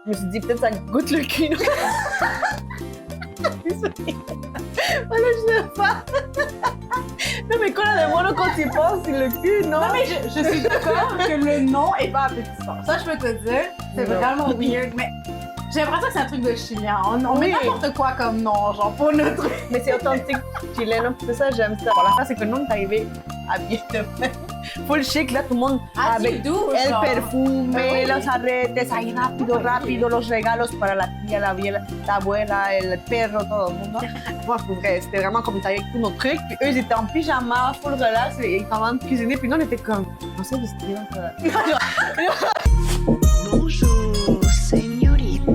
Je me suis dit, peut-être ça goûte le quinoa. Voilà, je sais pas. Non, mais cola de mono, quand tu y penses, c'est le cul, non? Non, mais je suis d'accord que le nom est pas appétissant. Ça, je peux te dire, c'est Non. vraiment weird, mais j'ai l'impression que c'est un truc de chilien. On met Oui. n'importe quoi comme nom, genre pour notre truc. Mais c'est authentique chileno, c'est ça, j'aime ça. Bon, la fin, c'est que nous, on est arrivé habillés de même. Full chic, là, tout le monde avec el perfume, Oui. los arretes, ahí rápido, rápido, los regalos para la tía, la vieja, la abuela, el perro, todo el mundo. Moi, pour vrai, c'était vraiment comme ça avec tous nos trucs. Puis eux, ils étaient en pyjama, full relax, et ils étaient en train de cuisiner. Puis nous, on était comme, on s'est vestis. Bonjour, señorita.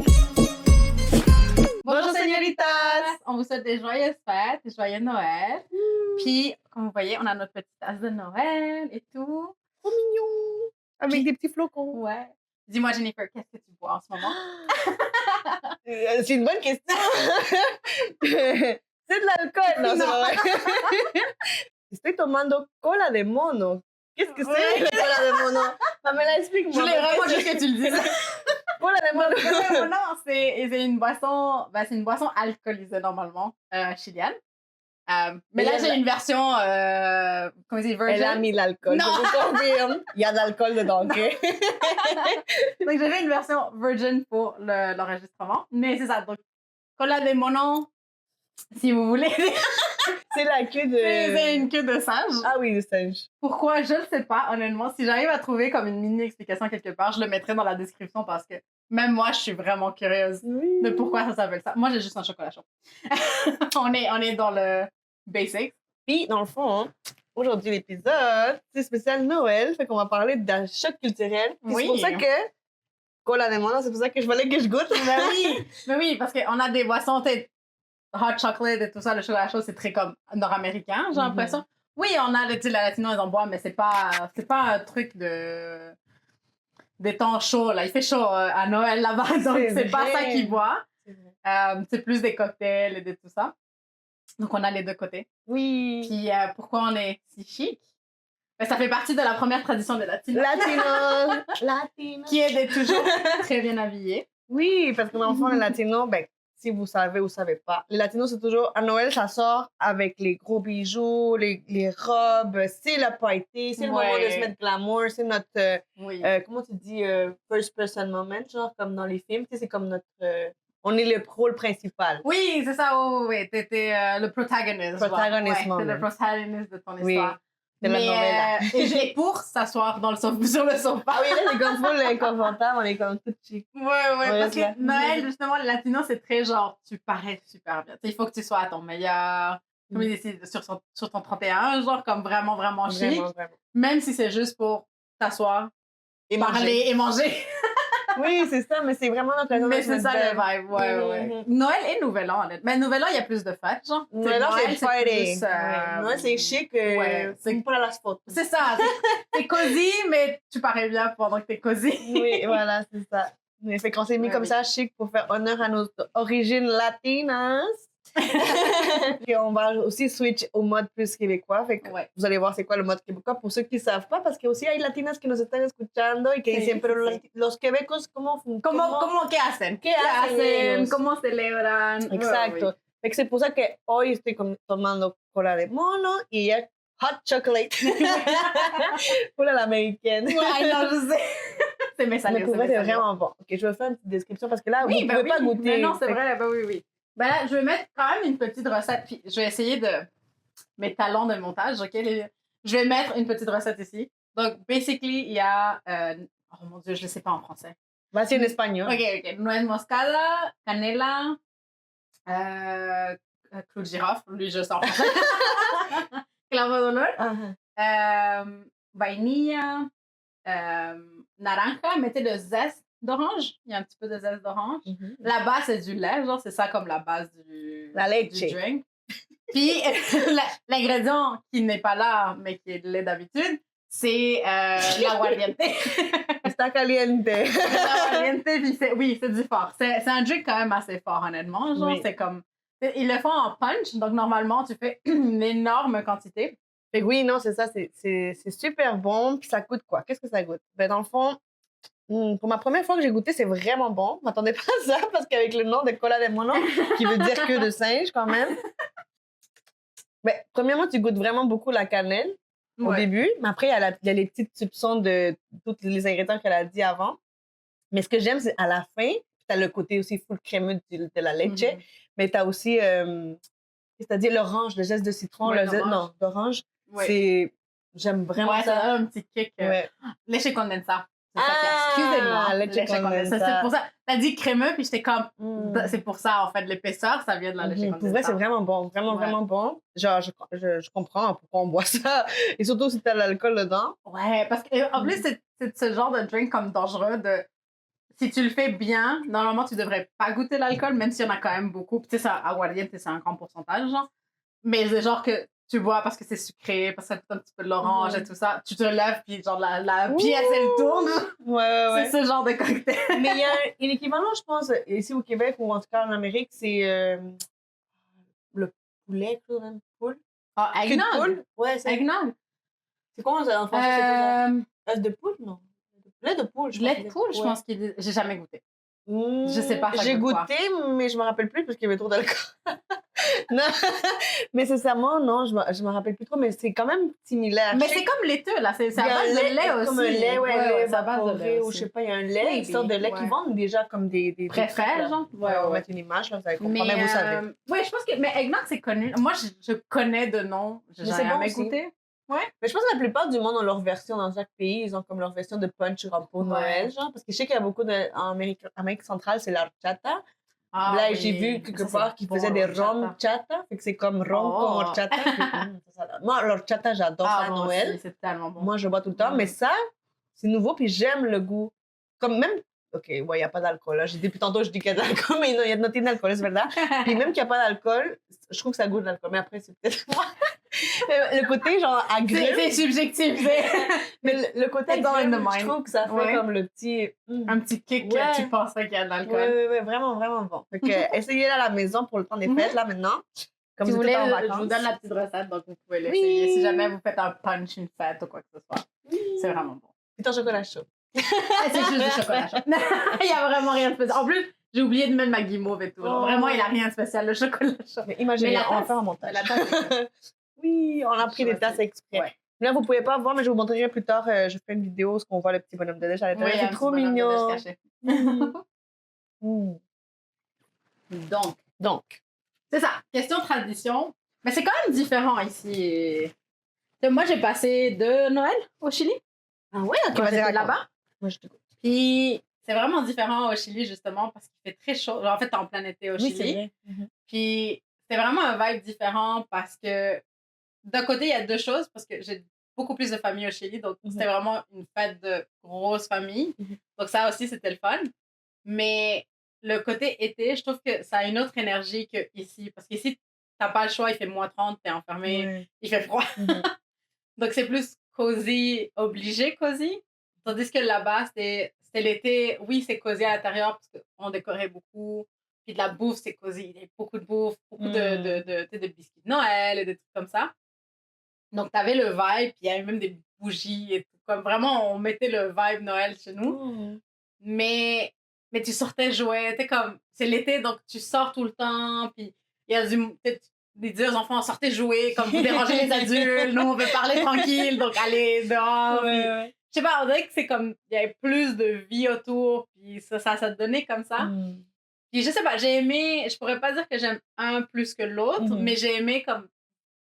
Bonjour, señoritas! On vous souhaite des joyeuses fêtes, des joyeux Noël. Puis, comme vous voyez, on a notre petite tasse de Noël et tout. Trop mignon! Avec des petits flocons. Ouais. Dis-moi, Jennifer, qu'est-ce que tu bois en ce moment? C'est une bonne question. C'est de l'alcool, non? Non. C'est vrai. Estoy tomando cola de mono. Qu'est-ce que c'est, Oui. la cola de mono? Pamela, explique-moi. Je voulais vraiment juste que tu le dises. Cola de mono. Non, c'est une boisson, c'est une boisson alcoolisée normalement, chilienne. Mais là, j'ai une version, comment c'est, virgin. Elle a mis l'alcool. Non. Je vous confirme. Il y a de l'alcool dedans, OK? Donc, j'avais une version virgin pour l'enregistrement. Mais c'est ça. Donc, cola de mono, si vous voulez. C'est la queue de... C'est une queue de singe. Ah oui, le singe. Pourquoi? Je ne sais pas, honnêtement. Si j'arrive à trouver comme une mini-explication quelque part, je le mettrai dans la description parce que même moi, je suis vraiment curieuse Oui. de pourquoi ça s'appelle ça. Moi, j'ai juste un chocolat chaud. on est dans le basic. Puis, dans le fond, aujourd'hui, l'épisode, c'est spécial Noël. Fait qu'on va parler d'un choc culturel. Puis Oui. C'est pour ça que... Cola de mono, c'est pour ça que je voulais que je goûte. Mais oui, parce qu'on a des boissons, t'sais, hot chocolate et tout ça, le chocolat chaud, c'est très comme nord-américain, j'ai l'impression. Oui, on a, la latino, ils en boivent, mais c'est pas un truc des temps chauds, là. Il fait chaud à Noël là-bas, donc c'est pas vrai. ça qu'ils boivent. C'est vrai. C'est plus des cocktails et de tout ça. Donc, on a les deux côtés. Oui. Puis, pourquoi on est si chic? Ben, ça fait partie de la première tradition des latinos. Latino. Qui est d'être toujours très bien habillés. Oui, parce que dans le fond, les latinos, ben, si vous savez ou savez pas, les latinos, c'est toujours, à Noël, ça sort avec les gros bijoux, les robes, c'est la party, c'est le moment de se mettre glamour, c'est notre, Oui. comment tu dis, first person moment, genre comme dans les films, tu sais, c'est comme notre, on est le rôle principal. Oui, c'est ça, oui. T'étais le protagoniste. Protagonist Ouais, t'es moment. le protagoniste de ton Oui, histoire. de la novella. Et j'ai pour s'asseoir sur le sofa. Ah oui, là, c'est comme full inconfortable, on est comme tout chic. Ouais, Ouais, parce c'est que Noël, justement, les latinos, c'est très genre, tu parais super bien. Il faut que tu sois à ton meilleur. Comme ils disent, sur ton 31, genre, comme vraiment, vraiment chic. Vraiment, vraiment. Même si c'est juste pour t'asseoir, Et parler et manger. Oui, c'est ça, mais c'est vraiment notre raison Mais de se c'est ça mettre le belle. vibe, ouais. Mhm. Noël et Nouvel An, honnêtement. Mais Nouvel An, il y a plus de fêtes, genre. Noël, c'est party. plus, Noël, c'est chic, ouais, c'est pas à la spot. C'est ça. T'es cosy, mais tu parais bien pendant que t'es cosy. Oui, voilà, c'est ça. Mais fait qu'on s'est mis Ouais, comme oui. ça, chic, pour faire honneur à nos origines latinas. Puis on va aussi switch au mode plus québécois. Fait que Ouais. vous allez voir c'est quoi le mode québécois pour ceux qui ne savent pas, parce que aussi hay latinas que nos están escuchando y que Sí, dicen, pero sí. los quebecos, ¿cómo? ¿Qué hacen? ¿Qué hacen ellos? ¿Cómo celebran? Exacto. Ouais, Fait que c'est pour ça que hoy estoy tomando cola de mono y ella hot chocolate. Pour l'américaine. oui. Ouais, non, je sais. C'est mes Mais salés. pour vrai, c'est vraiment bon. Ok, je vais faire une petite description parce que là, Oui, vous ben pouvez pas oui. goûter. Ben non, c'est Fait que- vrai. Ben oui. Ben là, je vais mettre quand même une petite recette. Puis je vais essayer de mes talents de montage, ok? Je vais mettre une petite recette ici. Donc, basically, il y a... oh mon Dieu, je ne sais pas en français. Vas-y en espagnol. Ok. Nuez moscada, canela, clou de girofle, lui, je sens en français. Clavo d'olor, Uh-huh. vainilla, naranja, mettez le zeste d'orange. Il y a un petit peu de zeste d'orange. Mhm. La base, c'est du lait, genre, c'est ça comme la base La leche. du drink. Puis, l'ingrédient qui n'est pas là, mais qui est le lait d'habitude, c'est l'aguardiente. Está caliente. L'aguardiente, puis oui, c'est du fort. C'est un drink quand même assez fort, honnêtement. Genre, Oui. c'est comme... Ils le font en punch, donc normalement, tu fais une énorme quantité. Fait que oui, non, c'est ça, c'est super bon. Puis ça coûte quoi? Qu'est-ce que ça coûte? Ben, dans le fond, Pour ma première fois que j'ai goûté, c'est vraiment bon. Je m'attendais pas à ça parce qu'avec le nom de cola de mono, qui veut dire queue de singe quand même. Mais premièrement, tu goûtes vraiment beaucoup la cannelle au Ouais. début, mais après, il y a les petites soupçons de tous les ingrédients qu'elle a dit avant. Mais ce que j'aime, c'est à la fin, tu as le côté aussi full crémeux de la leche, Mhm. mais tu as aussi, c'est-à-dire l'orange, le zeste de citron, Ouais, le zeste, l'orange. non, d'orange. Ouais. C'est, j'aime vraiment Ouais, ça ça. donne un petit kick. Ouais. Leche condensat. C'est ça Ah, excusez-moi. leche condensat. C'est pour ça. T'as dit crémeux, puis j'étais comme. Mm. C'est pour ça, en fait, l'épaisseur, ça vient de la leche condensat. Pour vrai, c'est vraiment bon. Vraiment, Ouais. vraiment bon. Genre, je comprends pourquoi on boit ça. Et surtout si t'as l'alcool dedans. Ouais, parce qu'en plus, c'est ce genre de drink comme dangereux de. Si tu le fais bien, normalement, tu devrais pas goûter l'alcool, même s'il y en a quand même beaucoup. Puis, tu sais, ça, aguardiente, c'est un grand pourcentage, genre. Mais c'est genre que tu bois parce que c'est sucré, parce que ça coûte un petit peu de l'orange et tout ça. Tu te lèves, puis genre, la pièce, elle tourne. Ouais. C'est ce genre de cocktail. Mais il y a un équivalent, je pense, ici au Québec ou en tout cas en Amérique, c'est le poulet, quand même. Poule. Ah, Queue de eggnog. poule? Ouais, c'est Eggnog. comment ça en français? C'est quoi Euh, ça? Œuf de poule? Non. Lait de poule, je pense. lait de poule, je pense qu'il est. J'ai jamais goûté. Je sais pas, ça J'ai goûte quoi. goûté, mais je me rappelle plus parce qu'il y avait trop d'alcool. Non, mais sincèrement, non, je me rappelle plus trop, mais c'est quand même similaire. Mais Je sais c'est comme laiteux, là. C'est qu'il à y a base un de lait aussi. comme un lait, ouais, lait c'est à base de évaporé, lait ou je aussi. sais pas, il y a un lait, Maybe, une sorte de lait ouais. qui vendent déjà comme des Très trucs, frais, là. genre. On va mettre une image, là, vous allez comprendre, mais vous savez. Ouais, je pense que. Mais eggnog, c'est connu. Moi, je connais de nom. J'ai Mais c'est bon jamais aussi. goûté. Mais je pense que la plupart du monde ont leur version dans chaque pays. Ils ont comme leur version de punch pour Noël, genre. Parce que je sais qu'il y a beaucoup en Amérique centrale, c'est l'horchata. Ah, Là, oui. j'ai vu quelque Ça, c'est part qu'ils bon, faisaient des l'horchata. rom chata. Fait que c'est comme rom Oh. con horchata. Moi, l'horchata, j'adore ça à moi Noël. aussi, c'est tellement bon. Moi, je bois tout le temps. Mm. Mais ça, c'est nouveau, puis j'aime le goût. Comme même. OK, ouais, il n'y a pas d'alcool. Là. Depuis tantôt, je dis qu'il y a de l'alcool, mais non, il y a noté d'alcool, c'est vrai. Puis même qu'il n'y a pas d'alcool, je trouve que ça goûte de l'alcool. Mais après, c'est peut-être moi. Le côté, genre, agrume. c'est subjectif. Mais le côté It's all in the agrume, je mind. trouve que ça fait Ouais. comme le petit. Un petit kick Ouais. que tu penserais qu'il y a de l'alcool. Ouais, vraiment, vraiment bon. Fait que, essayez-le à la maison pour le temps des fêtes, là, maintenant. Comme Si vous vous êtes voulez, en je vacances. vous donne la petite recette, donc vous pouvez l'essayer. Oui. Si jamais vous faites un punch, une fête ou quoi que ce soit, c'est vraiment bon. C'est ton chocolat chaud. C'est juste du chocolat chaud. Il n'y a vraiment rien de spécial. En plus, j'ai oublié de mettre ma guimauve et tout. Genre, Oh. Vraiment, il n'y a rien de spécial, le chocolat chaud. Mais imaginez, Mais la on va tasse- faire un montage. La tasse, c'est Oui, on a pris des tasses exprès. Ouais. Là, vous ne pouvez pas voir, mais je vous montrerai plus tard. Je ferai une vidéo où on voit le petit bonhomme de neige à l'intérieur. Oui, C'est trop mignon. Mm. Donc, c'est ça. Question tradition. Mais c'est quand même différent ici. Moi, j'ai passé de Noël au Chili. Ah ouais, ok, Quand vas-y, j'étais raconte. là-bas. Moi, je te goûte. Puis, c'est vraiment différent au Chili, justement, parce qu'il fait très chaud. Genre, en fait, t'es en plein été au Oui, c'est Chili. vrai. Puis, c'est vraiment un vibe différent parce que, d'un côté, il y a deux choses, parce que j'ai beaucoup plus de famille au Chili, donc c'était vraiment une fête de grosse famille. Donc, ça aussi, c'était le fun. Mais le côté été, je trouve que ça a une autre énergie qu'ici. Parce qu'ici, t'as pas le choix, il fait moins 30, t'es enfermé, Ouais. il fait froid. Donc, c'est plus cosy, obligé cosy. Tandis que là-bas, c'était l'été. Oui, c'est cosy à l'intérieur parce qu'on décorait beaucoup. Puis de la bouffe, c'est cosy. Il y a beaucoup de bouffe, beaucoup de biscuits de Noël et des trucs comme ça. Donc, t'avais le vibe, puis il y avait même des bougies et tout. Comme vraiment, on mettait le vibe Noël chez nous. Mais tu sortais jouer. T'es comme, c'est l'été, donc tu sors tout le temps. Puis il y a des deux enfants, sortez jouer, comme vous dérangez les adultes. Nous, on veut parler tranquille, donc allez dehors. Puis, je sais pas, on dirait que c'est comme, il y avait plus de vie autour. Puis ça te donnait comme ça. Puis je sais pas, j'ai aimé, je pourrais pas dire que j'aime un plus que l'autre, mais j'ai aimé comme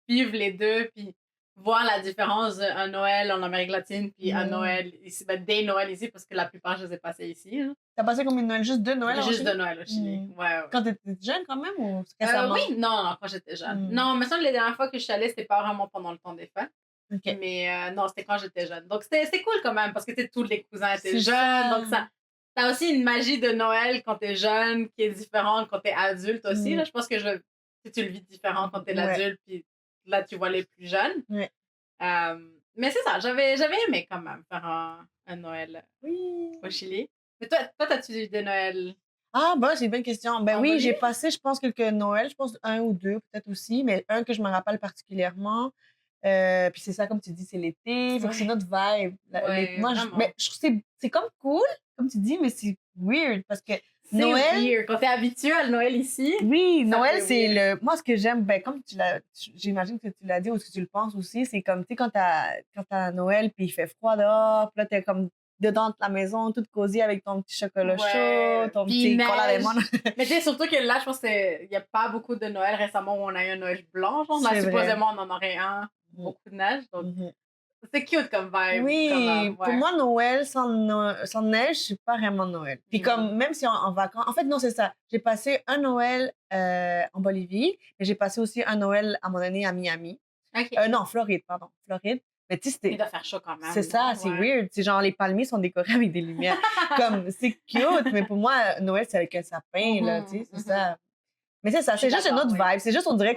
vivre les deux, puis voir la différence d'un Noël en Amérique latine, puis un Noël ici, des Noëls ici, parce que la plupart, je les ai passés ici. Hein. T'as passé combien de Noël? Juste 2 Noëls? Juste de Noël au Chili. Ouais. Quand t'étais jeune, quand même, ou récemment? Oui, non, quand j'étais jeune. Non, mais ça, les dernières fois que je suis allée, c'était pas vraiment pendant le temps des fêtes. Okay. Mais non, c'était quand j'étais jeune. Donc, c'était cool quand même, parce que tous les cousins étaient C'est jeunes. ça. Donc, ça, t'as aussi une magie de Noël quand t'es jeune qui est différente quand t'es adulte aussi. Là, je pense que tu le vis différent quand t'es l'adulte, puis là, tu vois les plus jeunes. Ouais. Mais c'est ça, j'avais aimé quand même faire un Noël au Chili. Mais toi, t'as-tu eu des Noëls? Ah, bah, c'est une bonne question. Ben En oui, Bolivie? j'ai passé, je pense, quelques Noëls. Je pense 1 ou 2, peut-être aussi, mais un que je me rappelle particulièrement. Puis c'est ça, comme tu dis, c'est l'été. Fait que c'est notre vibe. Ouais, Moi, vraiment. mais je trouve que c'est comme cool, comme tu dis, mais c'est weird parce que C'est Noël... weird. Quand t'es habitué à Noël ici, Oui, Ça Noël, fait c'est weird. le... Moi, ce que j'aime, ben, comme j'imagine que tu l'as dit ou que tu le penses aussi, c'est comme, tu sais, quand t'as Noël, puis il fait froid dehors, puis là, t'es comme dedans de la maison, toute cosy avec ton petit chocolat chaud, ton Puis petit neige. cola lemon. Mais tu sais, surtout que là, je pense qu'il n'y a pas beaucoup de Noël récemment où on a eu un Noël blanc. Genre, là, C'est vrai. supposément, on en aurait un, Mm. beaucoup de neige. Donc, Mhm. c'est cute comme vibe. Oui, quand même, pour ouais. moi, Noël sans neige, c'est pas vraiment Noël. Puis comme, même si en vacances... En fait, non, c'est ça. J'ai passé un Noël en Bolivie, mais j'ai passé aussi un Noël, à un moment donné, à Miami. Ok. Non, en Floride, pardon. Floride. Mais tu sais, Il c'était... doit faire chaud quand même. C'est ça, non? c'est Ouais. weird. C'est genre, les palmiers sont décorés avec des lumières. Comme, c'est cute, mais pour moi, Noël, c'est avec un sapin, là, tu sais, c'est ça. Mais c'est ça, Je suis c'est juste une d'accord, autre oui. vibe. C'est juste, on dirait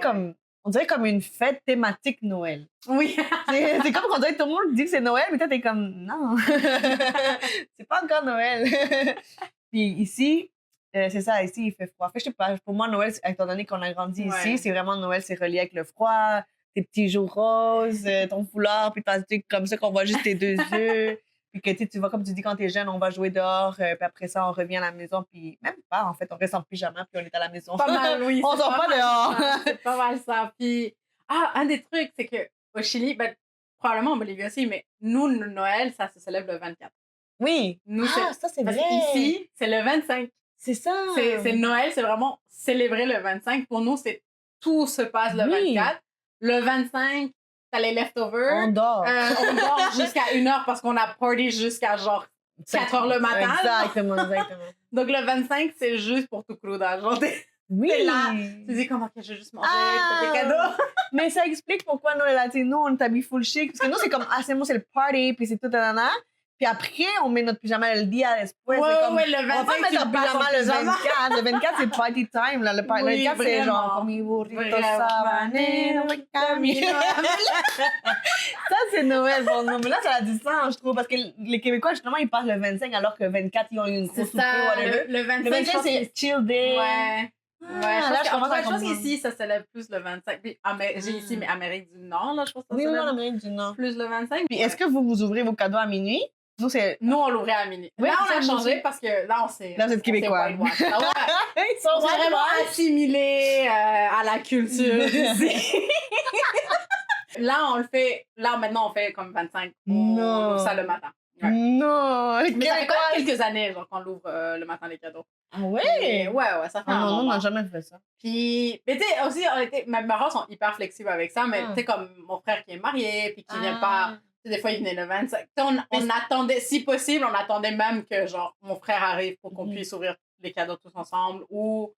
comme une fête thématique Noël. Oui. C'est comme qu'on dirait que tout le monde dit que c'est Noël, mais toi, t'es comme, non. C'est pas encore Noël. Puis ici, c'est ça, ici, il fait froid. Fait que je sais pas, pour moi, Noël, étant donné qu'on a grandi Ouais. ici, c'est vraiment Noël, c'est relié avec le froid, tes petits joues roses, ton foulard, puis t'as truc comme ça qu'on voit juste tes deux yeux. Puis que tu vois, comme tu dis, quand t'es jeune, on va jouer dehors, puis après ça, on revient à la maison, puis même pas, en fait, on reste en pyjama, puis on est à la maison. Pas mal, oui. On c'est sort pas mal dehors. ça, C'est pas mal ça. Puis, un des trucs, c'est que au Chili, ben, probablement en Bolivie aussi, mais nous, le Noël, ça se célèbre le 24. Oui. Nous, Ça, c'est Parce vrai. qu'ici, c'est le 25. C'est ça. C'est Noël, c'est vraiment célébrer le 25. Pour nous, c'est tout se passe le Oui. 24. Le 25, t'as les leftovers. On dort. On dort jusqu'à 1h parce qu'on a party jusqu'à genre 4h le matin. Exactement, exactement. Donc le 25, c'est juste pour tout cruda. Genre, Oui. t'es là, tu dis comment que je vais juste manger, Ah. t'as des cadeaux. Mais ça explique pourquoi nous, les Latinos, on t'habille full chic. Parce que nous, c'est comme, c'est bon, c'est le party, puis c'est tout, nanana. Puis après, on met notre pyjama le dia después. Ouais, c'est comme, ouais, le 25, on va pas mettre tu notre le passes en pyjama le pyjama. 24. Le 24, c'est party time. Là. Le Oui, 24, c'est vraiment. genre, comme mi burrito Vraiment. sabanero, camino. Ça, c'est Noël pour nous. Mais là, ça a du sens, je trouve. Parce que les Québécois, justement, ils passent le 25, alors que le 24, ils ont eu une C'est grosse soupée, ça, whatever. le 25, Le 25, je pense c'est que- chill day. Ouais. Ah, Ouais, là, je commence à je pense comprendre. qu'ici, ça célèbre plus le 25. Puis, j'ai ici, mais Amérique du Nord, là, je pense que ça Oui, oui, célèbre en Amérique du Nord. plus le 25. Puis est-ce que vous ouvrez vos cadeaux à minuit? Nous, c'est... Nous, on l'ouvrait à minuit. Oui, Là, on a ça, nous changé aussi. parce que là, on s'est... Là, vous êtes on s'est Québécois. whitewash. Ah ouais. Ils sont On s'est vraiment assimilés à la culture ici. Là, on le fait... Là, maintenant, on fait comme 25. On Non. ouvre ça le matin. Ouais. Non! Mais ça fait quand même quelques années, genre, qu'on l'ouvre le matin, les cadeaux. Ah ouais? Ouais, ça fait Ah un non, nous, on moment. n'a jamais fait ça. Puis, mais tu sais, aussi, mes parents sont hyper flexibles avec ça, mais Ah. tu sais, comme mon frère qui est marié, puis qui vient Ah. pas, tu sais, des fois, il venait le 25. Tu sais, on attendait, si possible, on attendait même que, genre, mon frère arrive pour qu'on Mhm. puisse ouvrir les cadeaux tous ensemble, ou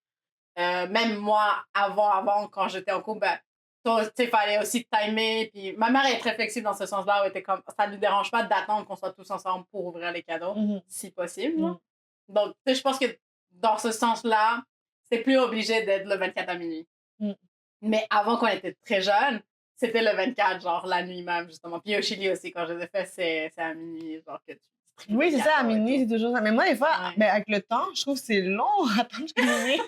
même moi, avant, quand j'étais en couple, ben, tu sais, il fallait aussi timer, puis ma mère est très flexible dans ce sens-là, où elle était comme, ça ne lui dérange pas d'attendre qu'on soit tous ensemble pour ouvrir les cadeaux, Mhm. si possible. Mhm. Donc, tu sais, je pense que dans ce sens-là, c'est plus obligé d'être le 24 à minuit. Mm. Mais avant qu'on était très jeunes, c'était le 24, genre la nuit même, justement. Puis au Chili aussi, quand je les ai fait, c'est à minuit, genre que tu distribues Oui, les c'est ça, à cadeaux et minuit, tout. c'est toujours ça. Mais moi, des fois, Ouais. ben, avec le temps, je trouve que c'est long à attendre jusqu'à minuit.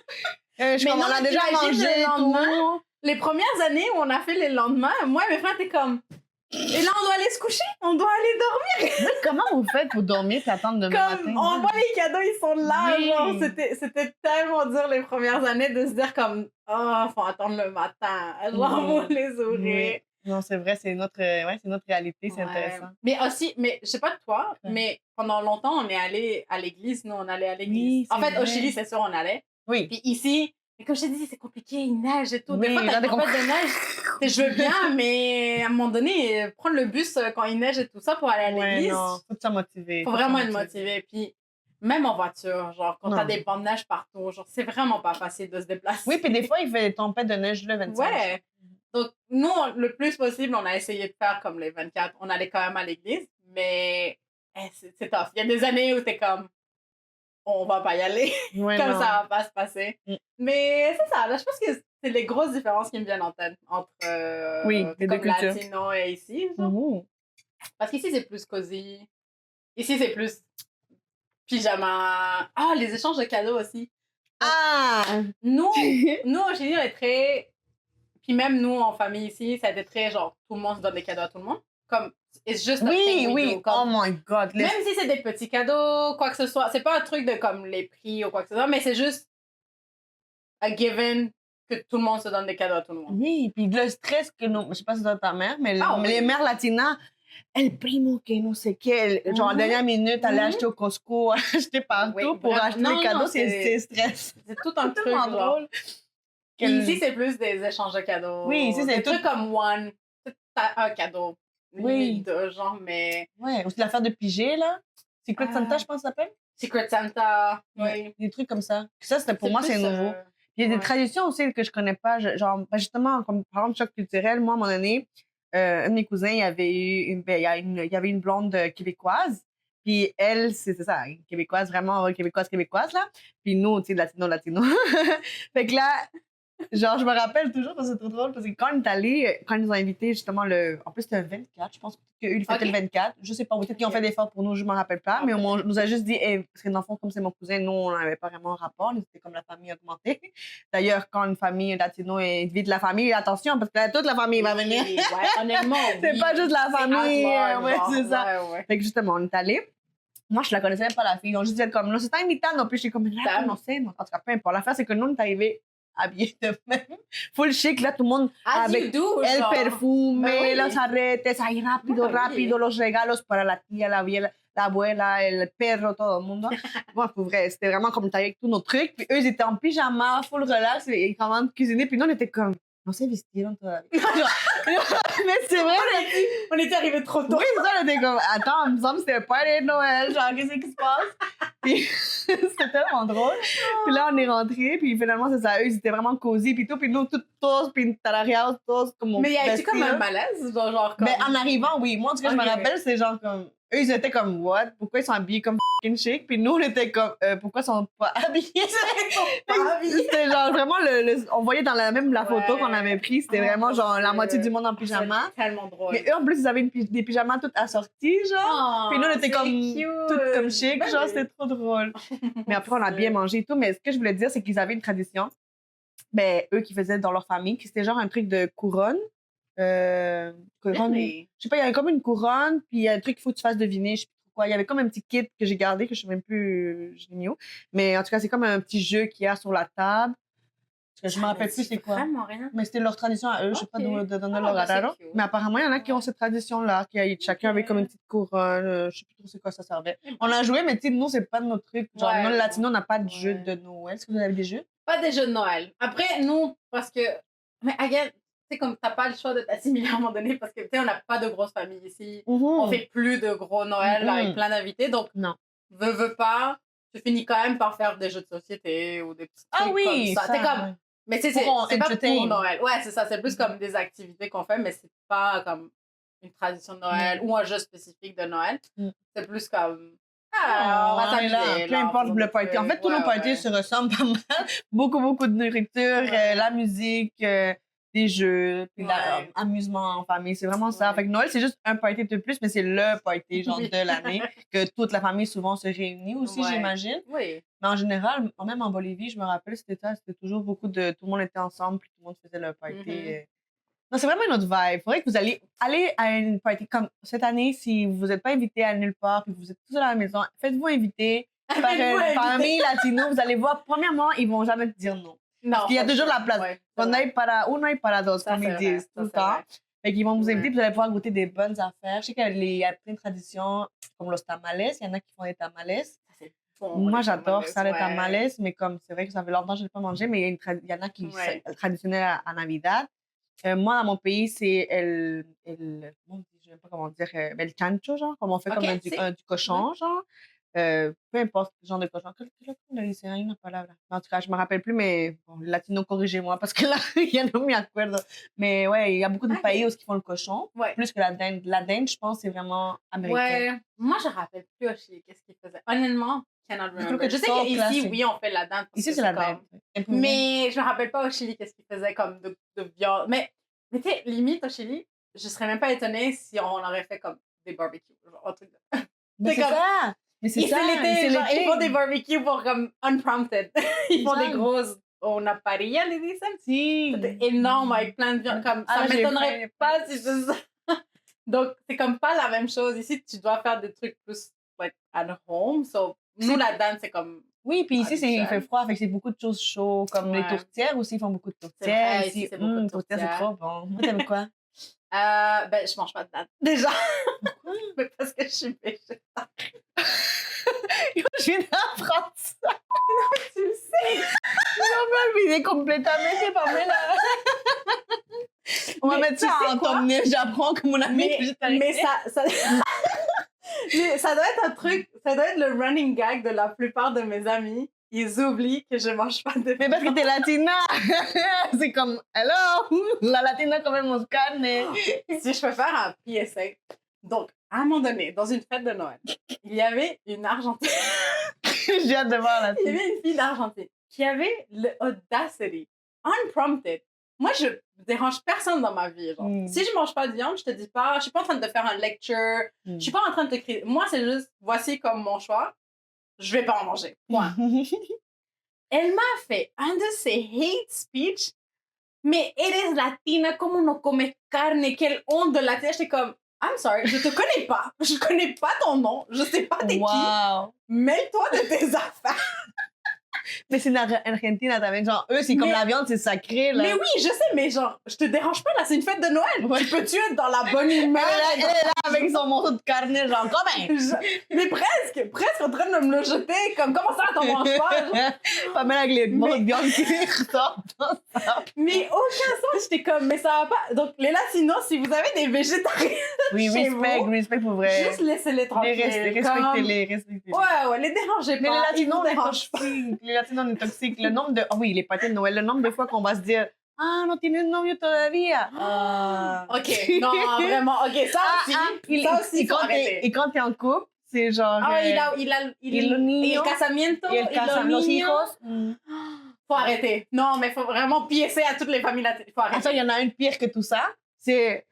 Je Mais comme, non, on a mais déjà t'imagines mangé le et lendemain? tout. Les premières années où on a fait les lendemains, moi et mes frères étaient comme... Et là, on doit aller se coucher, on doit aller dormir. Mais comment vous faites pour dormir et attendre demain Comme, matin? on voit les cadeaux, ils sont là. Oui. Genre, c'était tellement dur les premières années de se dire comme, oh, faut attendre le matin. Genre, Oui. pour les ouvrir. Non, c'est vrai, c'est notre réalité, c'est Ouais. intéressant. Mais aussi, mais je sais pas de toi, Ouais. mais pendant longtemps, on est allé à l'église. Nous, on allait à l'église. Oui, En c'est fait, au vrai. Chili, c'est sûr, on allait. Oui. Puis ici, mais comme je te dis, c'est compliqué, il neige et tout. Des Oui, fois, t'as là, une t'es tempête de neige. Tu sais, je veux bien, mais à un moment donné, prendre le bus quand il neige et tout ça pour aller à Ouais, l'église, non, faut que tu sois motivé. faut vraiment être motivé. Puis même en voiture, genre, quand Non. t'as des bancs de neige partout, genre, c'est vraiment pas facile de se déplacer. Oui, puis des fois, il fait des tempêtes de neige le 25. Ouais. Donc, nous, le plus possible, on a essayé de faire comme les 24. On allait quand même à l'église, mais c'est tough. Il y a des années où t'es comme, on va pas y aller, Ouais, comme non. ça va pas se passer. Mm. Mais c'est ça, là, je pense que c'est les grosses différences qui me viennent en tête entre Oui, les deux comme cultures. latino et ici. Genre. Mhm. Parce qu'ici, c'est plus cosy. Ici, c'est plus pyjama. Ah, les échanges de cadeaux aussi. Ah! Nous, au Chili, on est très... Puis même nous, en famille ici, ça a été très genre, tout le monde se donne des cadeaux à tout le monde. Comme, it's just a Oui, thing we oui. do. Comme, Oh my God. même si c'est des petits cadeaux, quoi que ce soit, c'est pas un truc de comme les prix ou quoi que ce soit, mais c'est juste a given que tout le monde se donne des cadeaux à tout le monde. Oui, puis le stress que nous... Je sais pas si c'est ta mère, mais Ah, oui. les mères latinas, el primo que no sé qué, genre en dernière minute, aller acheter au Costco, acheter partout Oui, pour bref. acheter Non, les cadeaux, non, c'est stress. C'est tout un truc, Tellement genre. drôle. Puis ici, c'est plus des échanges de cadeaux. Oui, ici, c'est des tout- trucs comme one, t'as un cadeau. Oui. Limite deux, genre, mais... Ouais, aussi l'affaire de piger, là. Secret Santa, je pense que ça s'appelle. Secret Santa, oui. Des trucs comme ça. Ça, c'était pour moi, c'est plus, nouveau. Il y a des ouais. traditions aussi que je connais pas. Genre, ben, justement, comme par exemple, choc culturel, moi, à un moment donné, un de mes cousins, il y avait eu il y avait une blonde québécoise. Puis elle, c'est ça, une québécoise, vraiment québécoise, là. Puis nous, tu sais, latino. Fait que là, genre, je me rappelle toujours, parce que c'est trop drôle, parce que quand on est allé, quand ils nous ont invité, justement, en plus, c'était le 24, je pense qu'eux, ils fêtaient Ok. le 24. Je sais pas, peut-être qu'ils ont fait des efforts pour nous, je m'en rappelle pas, mais on nous a juste dit, parce que dans le fond, comme c'est mon cousin, nous, on n'avait pas vraiment un rapport, c'était comme la famille augmentée. D'ailleurs, quand une famille latino invite la famille, attention, parce que là, toute la famille va venir. Oui, ouais, honnêtement, C'est oui. pas juste la famille, at large, ouais, genre, c'est ça. ouais. Fait que justement, on est allé. Moi, je la connaissais même pas, la fille. Ils ont juste dit comme, non, c'est invitando. Puis je suis comme, là, Damn. non, c'est. En tout cas, peu importe. L'affaire, c'est que nous, on est arrivés habillés de même. Full chic, là, tout le monde As you avec do, el genre. perfume, Ben oui. los arretes, ahí rápido, Ben oui. rápido, los regalos para la tía, la abuela, el perro, todo el mundo. Moi, pour vrai, c'était vraiment comme t'as avec tous nos trucs. Puis eux, ils étaient en pyjama, full relax, et ils commencent à cuisiner. Puis nous, on était comme, no se vistieron todavía. Mais c'est vrai, On était arrivés trop tôt. oui, c'est ça, on était comme, attends, il me semble que c'était un party de Noël, genre, qu'est-ce qui se passe? Puis c'était tellement drôle. Puis là, on est rentrés, puis finalement, c'est ça, eux, ils étaient vraiment cosy, puis tout, puis nous, tous pintarareados, tous comme Mais y a-tu vestis, comme un là. malaise? Genre comme... Ben, en arrivant, oui. Moi, en tout cas, je me Ok. rappelle, c'est genre comme, eux, ils étaient comme, what? Pourquoi ils sont habillés comme fucking chic? Puis nous, on était comme, pourquoi ils sont pas habillés? C'était genre vraiment on voyait dans la photo Ouais. qu'on avait prise, c'était Oh, vraiment genre la c'est- moitié du monde en pyjama. C'est tellement drôle. Mais eux, en plus, ils avaient des pyjamas toutes assortis, genre. Oh, Puis nous, on était c'est comme cute. toutes comme chic, Ben genre, oui. c'était trop drôle. Mais après, on a bien mangé et tout. Mais ce que je voulais dire, c'est qu'ils avaient une tradition, ben, eux qui faisaient dans leur famille, qui c'était genre un truc de couronne. Couronne. Oui. Je sais pas, il y avait comme une couronne, puis il y a un truc qu'il faut que tu fasses deviner, je sais plus trop quoi. Il y avait comme un petit kit que j'ai gardé, que je sais même plus, je l'ai mis où. Mais en tout cas, c'est comme un petit jeu qu'il y a sur la table. Parce que je me rappelle plus c'est quoi. Vraiment rien. Mais c'était leur tradition à eux, je sais pas Ok. de donner Ah, leur ben, c'est araro. cute. Mais apparemment, il y en a qui ont cette tradition-là, chacun avait comme une petite couronne, je sais plus trop c'est quoi ça servait. On a joué, mais tu sais, nous, c'est pas notre truc. Genre, Ouais, nous, les non. latinos, on n'a pas de jeu Ouais. de Noël. Est-ce que vous avez des jeux? Pas des jeux de Noël. Après, nous, parce que... Mais again, tu sais, comme t'as pas le choix de t'assimiler à un moment donné, parce que, tu sais, on n'a pas de grosse famille ici. On fait plus de gros Noël Mhm. avec plein d'invités, donc Non. veux pas, tu finis quand même par faire des jeux de société ou des petits trucs Ah oui, comme ça. T'es comme... Mais tu sais, Pour c'est pas entertain. pour Noël. Ouais, c'est ça. C'est plus comme des activités qu'on fait, mais c'est pas comme une tradition de Noël ou un jeu spécifique de Noël. Mm. C'est plus comme... on Ah, va on est là, s'amuser. peu importe le party. En fait, tous nos parties se ressemblent pas mal. Beaucoup de nourriture, Ouais. la musique, des jeux, puis Ouais. l'amusement en famille. C'est vraiment ça. Ouais. Fait que Noël, c'est juste un party de plus, mais c'est le party genre Oui. de l'année que toute la famille souvent se réunit aussi, Ouais. j'imagine. Oui. Mais en général, même en Bolivie, je me rappelle, c'était toujours beaucoup de... Tout le monde était ensemble, puis tout le monde faisait leur party. Mhm. Non, c'est vraiment une autre vibe. Il faudrait que vous allez à une party. Comme cette année, si vous n'êtes pas invité à nulle part, puis vous êtes tous à la maison, faites-vous inviter par Faites-vous une inviter. famille latino. Vous allez voir, premièrement, ils vont jamais te dire non. Non, qu'il y a toujours la place. Ouais, Uno y para dos, Ça, comme c'est ils vrai, disent ça, tout le c'est temps. vrai. Fait qu'ils vont vous inviter, Ouais. puis vous allez pouvoir goûter des bonnes affaires. Je sais qu'il y a plein de traditions, comme los tamales. Il y en a qui font des tamales. Ça, c'est bon, Moi, les j'adore ça, les ouais. tamales, mais comme c'est vrai que ça fait longtemps que je n'ai pas mangé, mais il y en a qui Ouais. sont traditionnels à Navidad. Moi, dans mon pays, c'est je ne sais pas comment dire, el chancho, genre, comme on fait Ok, comme c'est- du cochon, genre. Peu importe le genre de cochon. C'est une palabra. En tout cas, je ne me rappelle plus, mais bon, les latinos, corrigez-moi, parce que là, il y en a mis à acuerdo. Mais ouais, il y a beaucoup de Ok. pays où ils font le cochon, Ouais. plus que la dinde. La dinde, je pense, c'est vraiment américain. Ouais. Moi, je me rappelle plus au Chili qu'est-ce qu'ils faisaient. Honnêtement, cannot remember. que Je sais tout qu'ici, classique. oui, on fait la dinde. parce Ici, que c'est la comme- dinde. Mais je me rappelle pas au Chili qu'est-ce qu'ils faisaient comme de viande. Mais tu sais, limite au Chili, je serais même pas étonnée si on aurait fait comme des barbecues. Genre, un truc de... Mais c'est c'est comme- ça! Mais c'est Et ça! c'est l'été, c'est genre, ils l'été. font des barbecues pour comme unprompted. Ils font ça. des grosses una parilla, les disent. Si. C'était énorme avec plein de viande. Comme, Ah, ça j'ai m'étonnerait faim. pas si je faisais ça. Donc, c'est comme pas la même chose. Ici, tu dois faire des trucs plus like, at home. So, nous, la danse, c'est comme... Oui, puis ici, il fait habituel. froid, fait que c'est beaucoup de choses chaudes, comme les Ouais. tourtières aussi, ils font beaucoup de C'est tourtières. vrai, Ici, ici, c'est beaucoup de tourtières, c'est tourtières. trop bon. Moi, t'aimes quoi? Ben, je mange pas de date. Déjà. Mais parce que je suis végétarienne. Je viens d'apprendre ça. Tu le sais. Il est complètement, c'est pas mal, là. On va Mais mettre tu ça sais en quoi? thumbnail, j'apprends que mon ami est végétarien. Mais ça... Mais ça doit être un truc, ça doit être le running gag de la plupart de mes amis. Ils oublient que je mange pas de Mais parce que t'es latina! C'est comme, hello! La latina comemos carne! Si je peux faire un PSA. Donc, à un moment donné, dans une fête de Noël, il y avait une Argentine. J'ai hâte de voir Il y là-dessus. avait une fille d'Argentine qui avait l'audacity, unprompted. Moi, je dérange personne dans ma vie. Genre. Mm. Si je mange pas de viande, je te dis pas, je suis pas en train de te faire un lecture, je suis pas en train de te crier. Moi, c'est juste, voici comme mon choix, je vais pas en manger. Point. Elle m'a fait un de ses hate speech, mais eres latina, como no comes carne, quelle honte de latina. J'étais comme, I'm sorry, je te connais pas, je connais pas ton nom, je sais pas t'es qui, Wow! mêle-toi de tes affaires. Mais c'est une Argentine, t'avais genre, eux, c'est comme Mais- la viande, c'est sacré, là. Mais oui, je sais, mais genre, je te dérange pas là, c'est une fête de Noël. Ouais. Tu peux-tu être dans la bonne humeur? Elle est là avec son morceau de carne, genre, comme Mais presque en train de me le jeter, comme comment ça, t'en manges pas? Genre. Pas mal avec les morceaux de viande qui ressortent. Mais aucun sens, j'étais comme, mais ça va pas. Donc, les Latinos, si vous avez des végétariens, Oui, Chez respect pour vrai. juste laissez-les tranquilles. Respectez-les. Ouais, les dérangez Mais pas. les Latinos, ils on vous est dérangent pas. toxiques. Les Latinos, on est toxiques. Le nombre de... Oh oui, les pâtés de Noël. Le nombre de fois qu'on va se dire « Ah, no tienes novio todavía. Ah. Ok, non, vraiment, ok, ça aussi, faut arrêter. Et quand t'es en couple, c'est genre... Ah, el niño, el casamiento, y el casa, los niños. hijos. Faut arrêter. Non, mais faut vraiment piécer à toutes les familles latines. Faut Attends, arrêter. il y en a une pire que tout ça. C'est...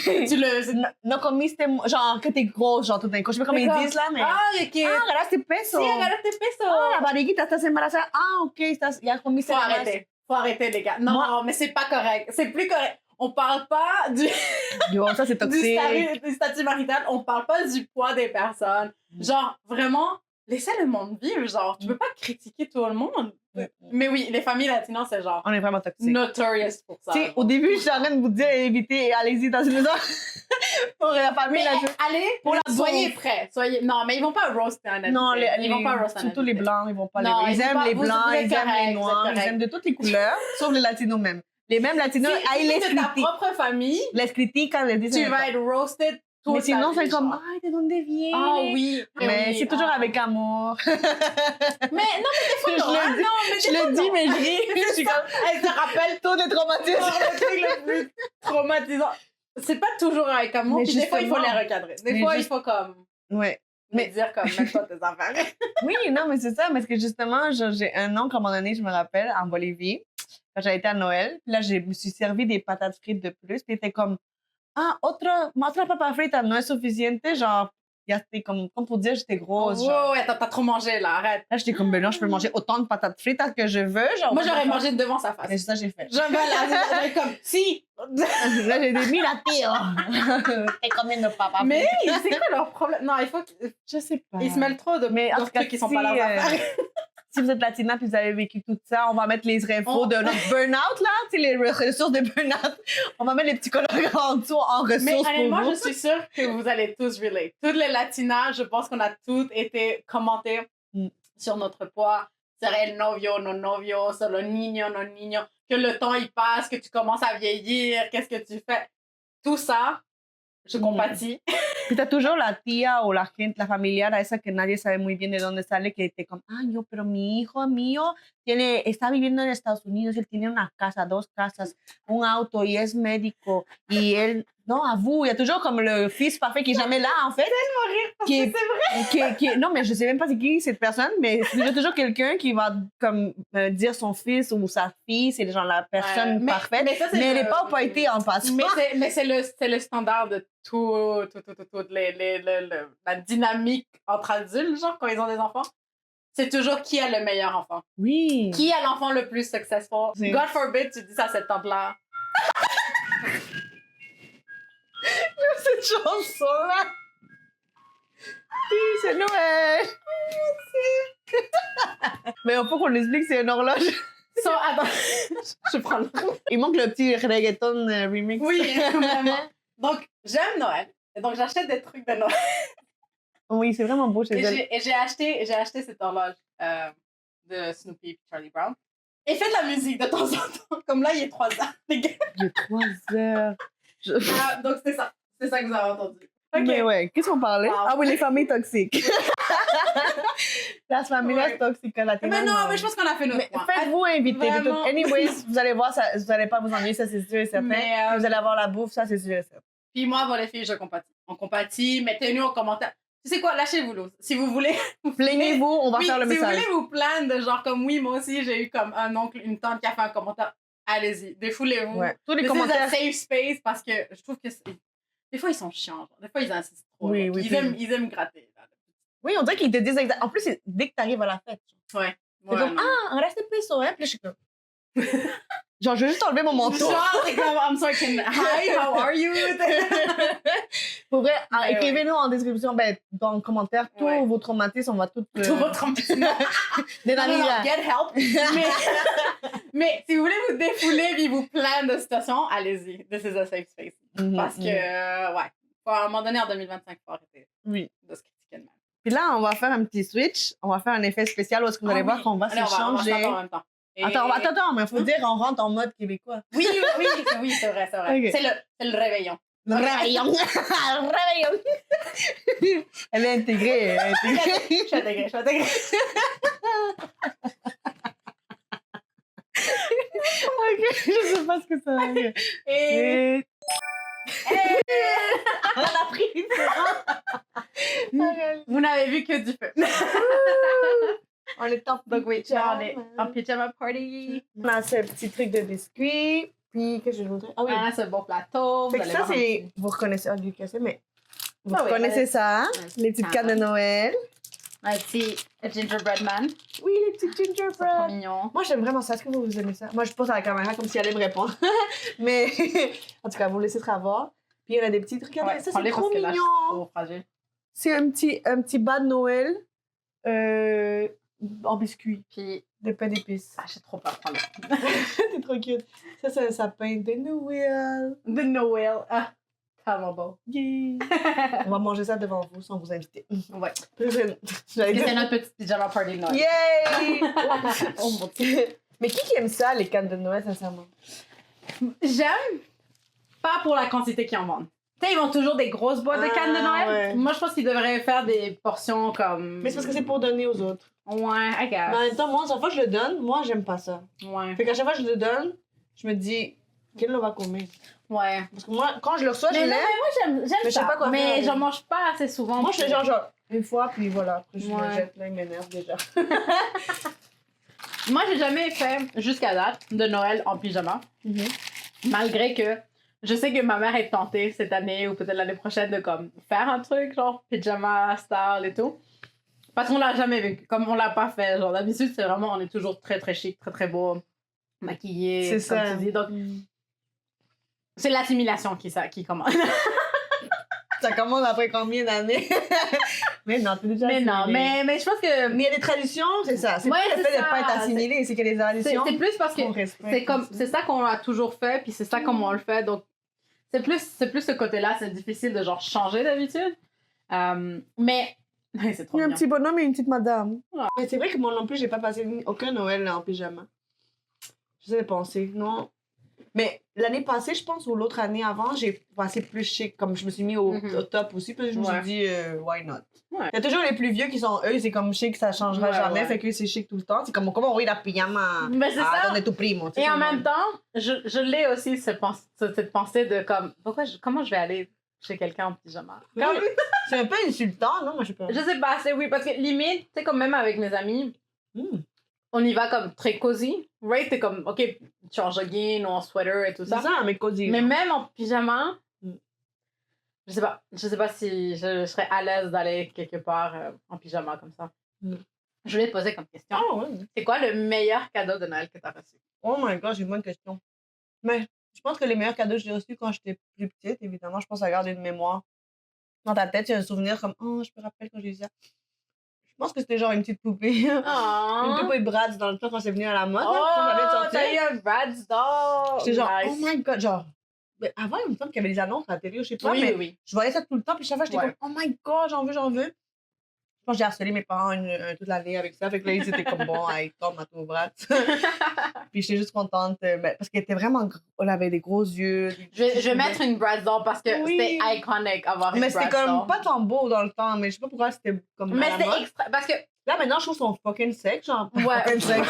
Tu le... no comiste... Genre, que t'es grosse, genre, tout d'un coup. Je sais pas comment ils D'accord. disent, là, mais... Ah, ok. agarraste peso. Sí, agarraste peso. Ah, la barriguita, estás embarazada. Ah, ok, ya comiste Faut de más. arrêter. Faut arrêter, les gars. Non, Moi- mais c'est pas correct. C'est plus correct. On parle pas du, Yo, ça, c'est toxique. du statut marital. On parle pas du poids des personnes. Genre, vraiment, laissez le monde vivre. Genre, tu peux pas critiquer tout le monde. Mais oui, les familles latinas, c'est genre On est vraiment toxiques. notorious pour ça. Tu sais, au début, je suis en train de vous dire, évitez, allez-y dans une maison pour la famille. Mais Là, allez, Pour la soyez bouffe. prêts. Non, mais ils vont pas roaster un Non, habitué. Ils vont pas roaster un surtout les habitué. blancs, ils vont pas Non, les... ils Ils vont aiment pas- les vous blancs, êtes ils aiment corrects, les vous noirs, êtes ils corrects. aiment de toutes les couleurs, sauf les latinos même. Les mêmes latinos, Si ils les c'est ta critiquent. propre famille, Les critiquent quand ils disent... tu vas être roasted tout Mais sinon, ta c'est vie, comme, genre. ay, ¿de dónde vienes? Ah oui. Mais oui, c'est toujours ah. avec amour. Mais non, mais des fois, Je non. le Ah, dis- non, mais Je des fois, le dis, non. mais je ris. Je suis comme, Elle te rappelle tous les traumatismes. le truc le plus traumatisant. C'est pas toujours avec amour, Mais puis des fois, il faut les justement. recadrer. Des Mais fois, juste- il faut comme Ouais. me dire comme, mets-toi tes affaires. Oui, non, mais c'est ça, parce que justement, j'ai un oncle, à un moment donné, je me rappelle, en Bolivie, quand j'avais été à Noël, puis là, je me suis servi des patates frites de plus, puis il était comme, ah, otra papa frita no es suficiente, genre, c'était comme pour dire j'étais grosse, genre. Ouais, t'as trop mangé, là, arrête. Là, j'étais comme, ben non, je peux manger autant de patates frites que je veux, genre. Moi, j'aurais mangé devant sa face. Et c'est ça que j'ai fait. J'avais j'aurais comme, si. Là, j'ai dit, mira, tío. T'es combien de papa Mais c'est quoi leur problème? Non, il faut je sais pas. qu'ils se mêlent trop de Mais en tout cas, trucs qui sont si, pas leurs affaires. Si vous êtes latina puis vous avez vécu tout ça, on va mettre les infos On- de notre burn-out, là, tu sais, les ressources de burn-out. On va mettre les petits colorants en dessous en ressources Mais pour honnêtement, vous. je suis sûre que vous allez tous relate. Toutes les latinas, je pense qu'on a toutes été commentées Mm. sur notre poids, sur el novio, no novio, sur le niño, no niño, que le temps il passe, que tu commences à vieillir, qu'est-ce que tu fais. Tout ça, je compatis. Puis t'as toujours la tía o la gente, la familiar, a esa que nadie sabe muy bien de dónde sale, que te como, ay, yo, pero mi hijo mío está viviendo en Estados Unidos, él tiene una casa, 2 casas, un auto y es médico. Y él, non, avoue, il y a toujours comme le fils parfait qui est jamais là, en fait. Qui est, non, mais je sais même pas c'est qui cette personne, mais il y a toujours quelqu'un qui va comme dire son fils ou sa fille, c'est genre la personne Ouais, parfaite, mais ça, c'est mais elle le- n'est pas été en passant. Mais c'est le standard de tout la dynamique entre adultes, genre, quand ils ont des enfants. C'est toujours qui a le meilleur enfant. Oui. Qui a l'enfant le plus successful. C'est- God forbid, tu dis ça à cette tante-là. cette chanson-là. Oui, c'est Noël. Mais il faut qu'on explique, c'est une horloge. So, attends, je prends le Il manque le petit reggaeton remix. Oui, vraiment. Donc, j'aime Noël. Et donc, j'achète des trucs de Noël. Oui, c'est vraiment beau chez elle. Et j'ai acheté cette horloge de Snoopy et Charlie Brown. Et fait de la musique de temps en temps. Comme là, il est 3 heures, les gars. Il est 3 heures. Donc, c'est ça. C'est ça que vous avez entendu. OK. Mais ouais, qu'est-ce qu'on parlait? Wow. Ah oui, les familles toxiques. Las familias Ouais. toxiques latinas. Mais non, mais je pense qu'on a fait notre Mais point. faites-vous inviter. De Vraiment. tout- Anyways, vous allez voir, ça, vous n'allez pas vous ennuyer, ça c'est sûr et certain. Mais, Puis vous allez avoir la bouffe, ça c'est sûr et certain. Puis moi, bon, les filles, je compatis. On compatit. Mettez-nous en commentaire. Tu sais quoi? Lâchez-vous l'eau. Si vous voulez. Plaignez-vous, on va Oui, faire le si message. vous voulez vous plaindre de genre comme oui, moi aussi, j'ai eu comme un oncle, une tante qui a fait un commentaire. Allez-y, défoulez-vous. Ouais. Tous les This is commentaires. a safe space parce que je trouve que des fois ils sont chiants. Genre. Des fois ils insistent trop. Oui, genre. oui, Ils, puis- ils aiment gratter. Là. Oui, on dirait qu'ils te disent exactement. En plus, c'est dès que t'arrives à la fête. Ouais. C'est comme, non. ah, un reste peso, hein? Puis là, je suis comme. Genre, je veux juste enlever mon manteau. Genre, c'est comme I'm sorry, hi, how are you? Pour vrai, Mais écrivez-nous en description, ben, dans le commentaire, tous Ouais. vos traumatismes, on va tout. Tout votre ambition. Des Non, non, non, get help. Mais si vous voulez vous défouler et vous plaindre de situation, allez-y. This is a safe space. Parce que, ouais, faut, à un moment donné, en 2025, faut arrêter Oui. de se critiquer de même. Puis là, on va faire un petit switch. On va faire un effet spécial où est-ce que vous allez voir qu'on va Allez, on va s'échanger. se faire en même temps. Et- Attends, mais il faut dire on rentre en mode québécois. Oui, c'est vrai, c'est vrai. Ok. C'est le réveillon. Le réveillon. Le réveillon. Elle est intégrée. Elle est intégrée. Je suis intégrée. Ok, je sais pas ce que ça veut dire. Et... On a pris une seconde. Vous n'avez vu que du feu. On est en Donc oui, pyjama. on est en pyjama party. On a ce petit truc de biscuits. Puis, qu'est-ce que je voudrais? Ah oui. Ah, ce bon plateau. Fait Vous que allez ça, voir un c'est. petit- Vous reconnaissez. Ah, lui, qu'est-ce que c'est, mais. Vous Ah oui, reconnaissez ouais. ça, hein? Ouais, Les petites cannes de Noël. un petit gingerbread man. Oui, les petits C'est trop gingerbread. mignon. Moi, j'aime vraiment ça. Est-ce que vous aimez ça? Moi, je pose à la caméra comme si elle allait me répondre. Mais, en tout cas, vous laissez savoir. Puis, il y en a des petits trucs. Regardez, Ouais, ça, c'est prends-les trop parce que là, je suis mignon. trop fragile. C'est un petit bas de Noël en biscuit, Puis, de pain d'épices. j'ai trop peur. Prends-le. C'est trop cute. Ça, c'est un sapin de Noël. De Noël. Ah, tellement beau. Yeah. On va manger ça devant vous sans vous inviter. Ouais. J'allais C'est dire... notre petite pyjama party de Noël. Yay! Oh mon Dieu. Mais qui aime ça, les cannes de Noël, sincèrement? J'aime, pas pour la quantité qu'ils en vendent. Tu sais, ils vendent toujours des grosses boîtes de cannes de Noël. Ouais. Moi, je pense qu'ils devraient faire des portions comme. Mais c'est parce que c'est pour donner aux autres. Ouais, I guess. Mais en même temps, moi, chaque fois que je le donne, moi, j'aime pas ça. Ouais. Fait qu'à chaque fois que je le donne, je me dis, quel on va comer? Ouais. Parce que moi, quand je le reçois, je Mais non, l'aime. mais moi, j'aime Mais je sais ça. pas quoi faire mais avec. j'en mange pas assez souvent. Moi, je fais genre, une fois, puis voilà. Après, je Ouais. le jette, là, il m'énerve déjà. Moi, j'ai jamais fait, jusqu'à date, de Noël en pyjama. Malgré que je sais que ma mère est tentée cette année ou peut-être l'année prochaine de comme faire un truc genre pyjama style et tout. Parce qu'on l'a jamais vu, comme on l'a pas fait. Genre d'habitude, c'est vraiment, on est toujours très très chic, très très beau, maquillé, C'est comme ça. tu dis. Donc, c'est l'assimilation qui commence. Ça commence après combien d'années? Mais non, t'es déjà mais non, assimilé. mais je pense que Mais il y a des traditions, c'est ça. C'est Ouais, pas le c'est fait de ça. pas être assimilé, c'est qu'il y a des c'est traditions. plus parce que qu'on respecte c'est comme aussi. c'est ça qu'on a toujours fait puis c'est ça comme on le fait donc c'est plus ce côté-là c'est difficile de genre changer d'habitude mais c'est trop Il y a un mignon. petit bonhomme et une petite madame. Ouais. Mais c'est vrai que moi non plus, j'ai pas passé aucun Noël en pyjama. J'essaie de penser, non. Mais l'année passée, je pense, ou l'autre année avant, j'ai passé plus chic. Comme je me suis mis au top aussi, parce que je me suis Ouais. dit, why not? Ouais. Il y a toujours les plus vieux qui sont, eux, c'est comme chic, ça changera Ouais, jamais, ouais. fait que c'est chic tout le temps. C'est comme, comment on va la pyjama? Mais c'est ça. Donne tout primo. tu sais, Et en comme- même temps je l'ai aussi cette pensée de comme comment je vais aller chez quelqu'un en pyjama comme, C'est un peu insultant, non? Moi, je sais pas. je sais pas c'est oui parce que limite tu sais comme même avec mes amis Hmm. on y va comme très cosy right t'es comme ok tu es en jogging ou en sweater et tout C'est ça ça, mais cosy. mais même en pyjama, Mm. je sais pas si je serais à l'aise d'aller quelque part en pyjama comme ça. Mm. Je voulais te poser comme question. Ah ouais. C'est quoi le meilleur cadeau de Noël que tu as reçu? Oh my god, j'ai une bonne question. Mais Je pense que les meilleurs cadeaux que j'ai reçus quand j'étais plus petite, évidemment, je pense à garder une mémoire. Dans ta tête, il y a un souvenir comme, oh, je me rappelle quand j'ai eu ça. Je pense que c'était genre une petite poupée. Une poupée Bratz dans le temps quand c'est venu à la mode. Quand ça vient de Oh, sortir. t'as eu un Bratz doll! J'étais genre, Nice. oh my god, genre. Mais avant, il me semble qu'il y avait des annonces à la télé, je sais pas, Oui, mais oui, oui. je voyais ça tout le temps, puis chaque fois, j'étais Ouais. comme, oh my god, j'en veux, j'en veux. Je pense que j'ai harcelé mes parents toute l'année avec ça, fait que là, ils étaient comme, bon, hey, tombe à tout Bratz. Puis j'étais juste contente, parce qu'elle était vraiment, elle avait des gros yeux. Je vais mettre une Bratz doll parce que Oui. c'était iconic avoir une Mais Bratz c'était doll. comme pas tant beau dans le temps, mais je sais pas pourquoi c'était comme. Mais à la c'était mode. extra. Parce que. Là, maintenant, je trouve son fucking sexe, genre. Ouais. Fucking sexe.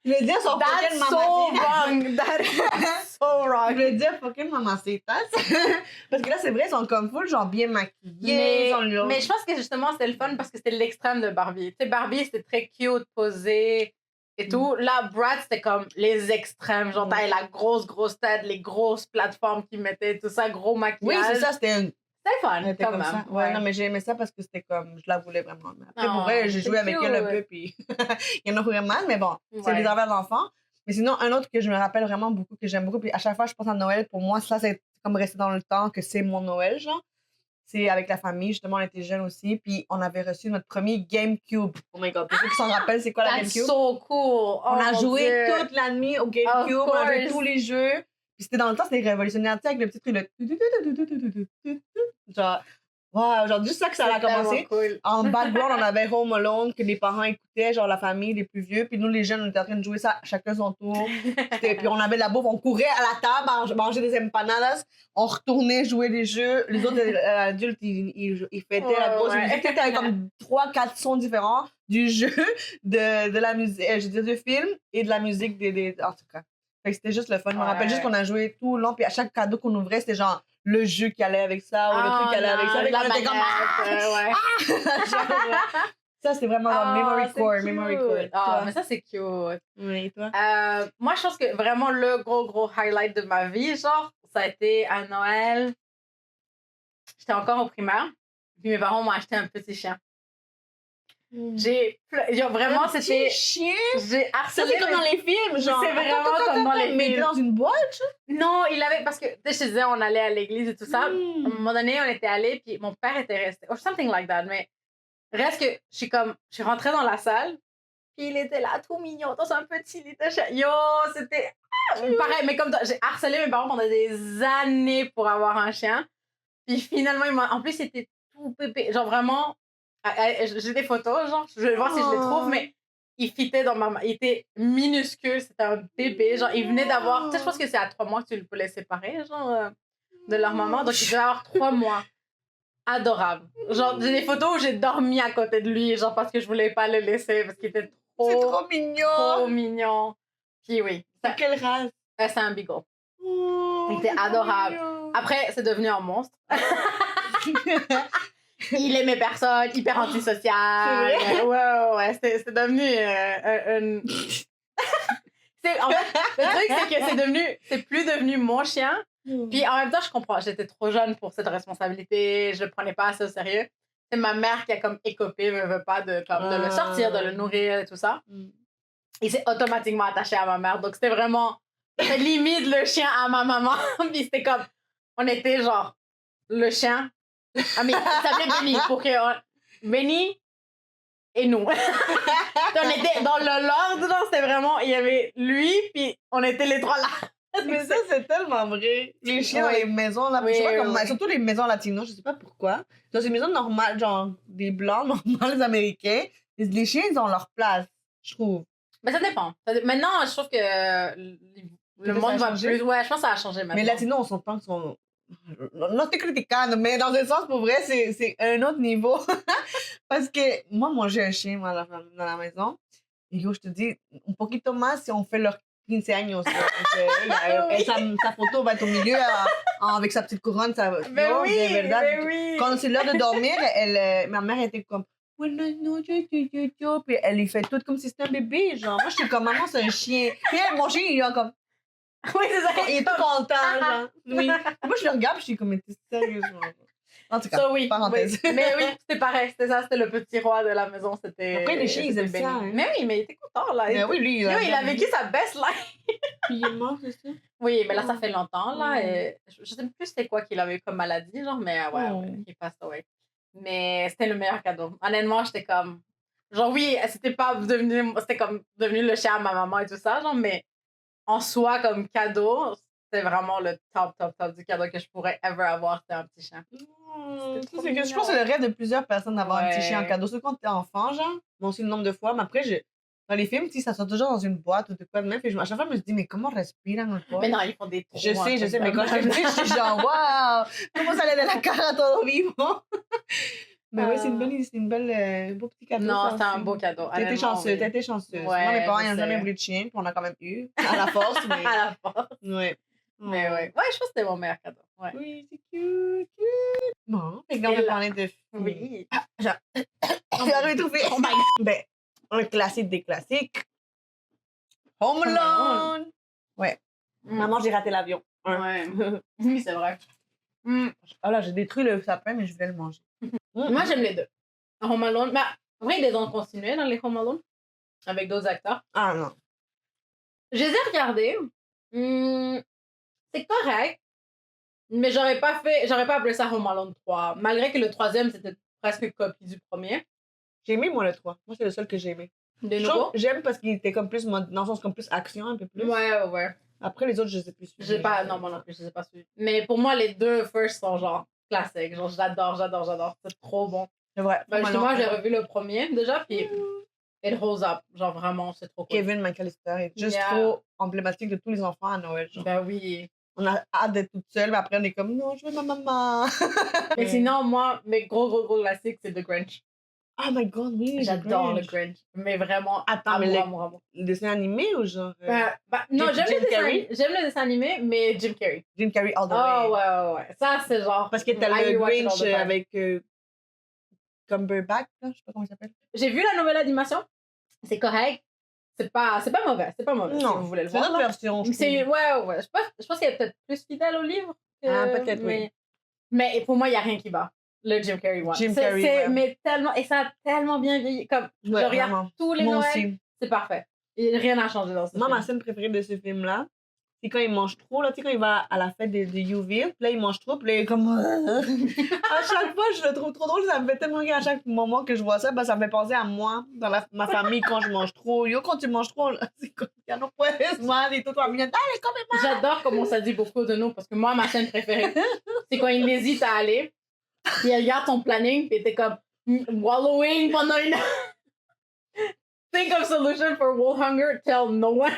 Je veux dire son fucking That's so wrong! That is so Je wrong! veux dire fucking mamacitas. Parce que là, c'est vrai, ils sont comme full, genre bien maquillés. Mais je pense que justement, c'était le fun parce que c'était l'extrême de Barbie. Tu sais, Barbie, c'était très cute, posé et tout. Là, Bratz, c'était comme les extrêmes. Genre, t'avais la grosse tête, les grosses plateformes qu'ils mettaient, tout ça, gros Oui, maquillage. c'est ça, c'était un. C'était fun, C'était quand comme même. ça. Ouais, non, mais j'ai aimé ça parce que c'était comme. Je la voulais vraiment. Mais après, pour Oh, vrai, j'ai c'est joué avec elle un cute. peu, puis il y en a vraiment, mais bon, c'est Ouais. des affaires d'enfants. Mais sinon, un autre que je me rappelle vraiment beaucoup, que j'aime beaucoup, puis à chaque fois, je pense à Noël, pour moi, ça, c'est comme resté dans le temps que c'est mon Noël, genre. C'est avec la famille, justement, on était jeunes aussi, puis on avait reçu notre premier GameCube. Oh my god, pour ceux qui s'en rappellent, c'est quoi la That's GameCube? so cool! On a mon joué Dieu. toute la nuit au GameCube, Of on a joué course. tous les jeux. Puis c'était dans le temps, c'était révolutionnaire, tu sais, avec le petit truc de. Genre, wow, genre, juste ça que ça a C'est tellement commencé. cool. En background, on avait Home Alone que les parents écoutaient, genre la famille, les plus vieux. Puis nous, les jeunes, on était en train de jouer ça chacun son tour. Puis on avait la bouffe, on courait à la table, manger des empanadas, on retournait jouer des jeux. Les autres adultes, ils fêtaient la grosse Ouais. musique. Tu avais comme 3-4 sons différents du jeu, de la musique, je veux dire, du film et de la musique en tout cas. Fait que c'était juste le fun. Je me rappelle Ouais. juste qu'on a joué tout le long. Puis à chaque cadeau qu'on ouvrait, c'était genre le jeu qui allait avec ça ou le truc qui allait avec ça. Fait la qu'on était comme, manette, ouais. ça, c'est vraiment Ah, memory c'est core, cute. memory core. Ah, Toi? mais ça, c'est cute. Oui, toi? Moi, je pense que vraiment le gros highlight de ma vie, genre, ça a été à Noël. J'étais encore au primaire. Puis mes parents m'ont acheté un petit chien. Genre, vraiment, Un petit c'était. chien? J'ai Ça, harcelé. c'est comme dans les films, genre. C'est vraiment comme dans les Mais films. dans une boîte? Non, il avait. Parce que, tu sais, je te disais, on allait à l'église et tout ça. À un moment donné, on était allés, puis mon père était resté. Or something like that. Mais reste que je suis rentrée dans la salle, puis il était là, tout mignon, dans un petit little chien. Yo, c'était. Pareil, mais comme toi, j'ai harcelé mes parents pendant des années pour avoir un chien. Puis finalement, en plus, c'était tout pépé. Genre vraiment, j'ai des photos, genre, je vais voir si je les trouve, mais il fitait dans ma main. Il était minuscule, c'était un bébé. Genre, il venait d'avoir. Tu sais, je pense que c'est à 3 mois que tu peux les séparer, genre, de leur maman. Donc, il devait avoir 3 mois. Adorable. Genre, j'ai des photos où j'ai dormi à côté de lui, genre, parce que je voulais pas le laisser, parce qu'il était C'est trop, trop mignon. trop mignon. Puis oui, C'est quelle race? c'est un beagle. Oh, Il était c'est trop adorable. mignon. Après, c'est devenu un monstre. Il aimait personne, hyper antisocial. C'est Ouais, c'est devenu un. En fait, le truc, c'est que c'est plus devenu mon chien. Puis en même temps, je comprends, j'étais trop jeune pour cette responsabilité, je le prenais pas assez au sérieux. C'est ma mère qui a comme écopé, veut pas de le sortir, de le nourrir et tout ça. Il s'est automatiquement attaché à ma mère. Donc c'était vraiment limite le chien à ma maman. Puis c'était comme, on était genre le chien. Ah mais il s'appelait Benny pour que Benny et nous. Puis on était dans le Lord, genre c'était vraiment, il y avait lui puis on était les trois là. Mais ça, c'est tellement vrai. Les chiens dans Oui. les maisons, là, Oui, je sais pas comment, oui. surtout les maisons latinos, je sais pas pourquoi. Dans ces maisons normales, genre des blancs normales américains, les chiens, ils ont leur place, je trouve. Mais ça dépend. Maintenant, je trouve que le Ça monde a va changé? plus. Ouais, je pense que ça a changé maintenant. Mais les latinos, on s'entend qu'ils sont. Non, t'es critiquant, mais dans un sens, pour vrai, c'est un autre niveau. Parce que moi, j'ai un chien moi, dans la maison. Et yo, je te dis, un poquito más si on fait leur 15 años. Oui. Sa photo va être au milieu avec sa petite couronne. Ça, Mais yo, oui, de verdad. mais oui. Quand c'est l'heure de dormir, ma mère était comme. Puis elle lui fait tout comme si c'était un bébé. Genre, moi, je suis comme, maman, c'est un chien. Puis elle, mon chien, il est comme. Oui, c'est ça. Il est tout content, genre. Oui. Moi, je le regarde, puis je suis comme, mais t'es sérieusement. En tout cas, Ça, oui. parenthèse. Oui. Mais oui, c'était pareil. C'était ça, c'était le petit roi de la maison. C'était. Après, les chiens, ils c'était aiment ça, Benny. hein. Mais oui, mais il était content, là. Mais oui, lui, Yo, il a vécu sa best life. Puis il est mort, c'est ça? Oui, mais là, ça fait longtemps, là. Et je sais plus c'était quoi qu'il avait eu comme maladie, genre, mais ouais, il passe away. Mais c'était le meilleur cadeau. Honnêtement, j'étais comme. Genre, oui, c'était pas devenu. C'était comme devenu le chien à ma maman et tout ça, genre, mais en soi, comme cadeau, c'était vraiment le top du cadeau que je pourrais ever avoir, c'était un petit chien. Ça, c'est que je pense que c'est le rêve de plusieurs personnes d'avoir un petit chien en Ouais. cadeau. Surtout quand t'es enfant, genre. Moi aussi, le nombre de fois. Mais après, dans les films, tu sais, ça sort toujours dans une boîte ou de quoi de même. À chaque fois, je me dis, mais comment respire un pote? Mais non, ils font des trous. Je sais, truc mais de quand je même. le dis, je suis genre, waouh! Comment ça allait de la carato vivant? Mais oui, c'est une belle, beau petit cadeau. Non, ça c'était un aussi. beau cadeau. T'as été honnêtement, chanceuse, oui. t'as été chanceuse. Ouais, Moi, mes parents, je ils n'ont jamais sais. voulu de chien, puis on a quand même eu. À la force, mais. À la force. Ouais. Mais Oh. ouais. Ouais, je pense que c'était mon meilleur cadeau. Ouais. Oui, c'est cute, cute. Bon, fait que là, on Et va là- parler de films. Oui. J'ai arrivé à trouver. Oh my God. Ben, un classique des classiques. Home Home Alone. Alone. Ouais. Mm. Maman, j'ai raté l'avion. Ouais. Oui, c'est vrai. Mm. Ah là, j'ai détruit le sapin, mais je voulais le manger. Moi, j'aime les deux. Home Alone. Mais après, ils les ont continués dans les Home Alone avec d'autres acteurs. Ah non. Je les ai regardés. C'est correct. Mais j'aurais pas appelé ça Home Alone 3. Malgré que le troisième, c'était presque une copie du premier. J'ai aimé, moi, le 3. Moi, c'est le seul que j'ai aimé. De Je nouveau. trouve- J'aime parce qu'il était comme plus, dans le sens comme plus action, un peu plus. Ouais. Après, les autres, je les ai plus suivis. J'ai pas. Non, moi non plus, je les ai pas suivis. Mais pour moi, les deux first sont genre classiques. Genre, j'adore. C'est trop bon. C'est vrai. Ben, Home justement, Alone, j'ai revu le premier déjà, puis it holds up. Genre, vraiment, c'est trop cool. Kevin McAllister est juste Yeah. trop emblématique de tous les enfants à Noël. Genre. Ben oui. On a hâte d'être toute seule, mais après, on est comme, non, je veux ma maman. Mais sinon, moi, mes gros classiques, c'est The Grinch. Oh my god, oui. J'adore le Grinch. Grinch. Mais vraiment, Attends, mais amour. le dessin animé ou genre. Non, Jim Carrey? j'aime le dessin animé, mais Jim Carrey. Jim Carrey all the Oh, way. ouais. Ça, c'est genre. Parce que t'as I le rewatch it all Grinch the time. avec Cumberbatch, là, je sais pas comment il s'appelle. J'ai vu la nouvelle animation. C'est correct. C'est pas mauvais. C'est pas mauvais. Si vous voulez le c'est voir. notre là. version. je C'est, trouve. ouais. Je pense qu'il est peut-être plus fidèle au livre. Peut-être, oui. Mais pour moi, il n'y a rien qui bat. Le Jim Carrey one. Jim Carrey, ouais. Mais tellement. Et ça a tellement bien vieilli. Comme, je Ouais, regarde vraiment. tous les Moi Noëls. aussi. C'est parfait. Et rien n'a changé dans ce Moi, film. ma scène préférée de ce film-là, c'est quand il mange trop, là, tu sais, quand il va à la fête de Youville, puis là, il mange trop, puis là, il est comme... à chaque fois, je le trouve trop drôle, ça me fait tellement rire à chaque moment que je vois ça, ça me fait penser à moi, dans ma famille, quand je mange trop. Yo, quand tu manges trop, là, c'est comme... Ya no puedes más, y tout, toi, allez, comme... J'adore comment ça dit beaucoup de nous parce que moi, ma scène préférée, c'est quand il hésite à aller, puis il regarde ton planning, puis t'es comme wallowing pendant une heure. Think of solution for world hunger, tell no one.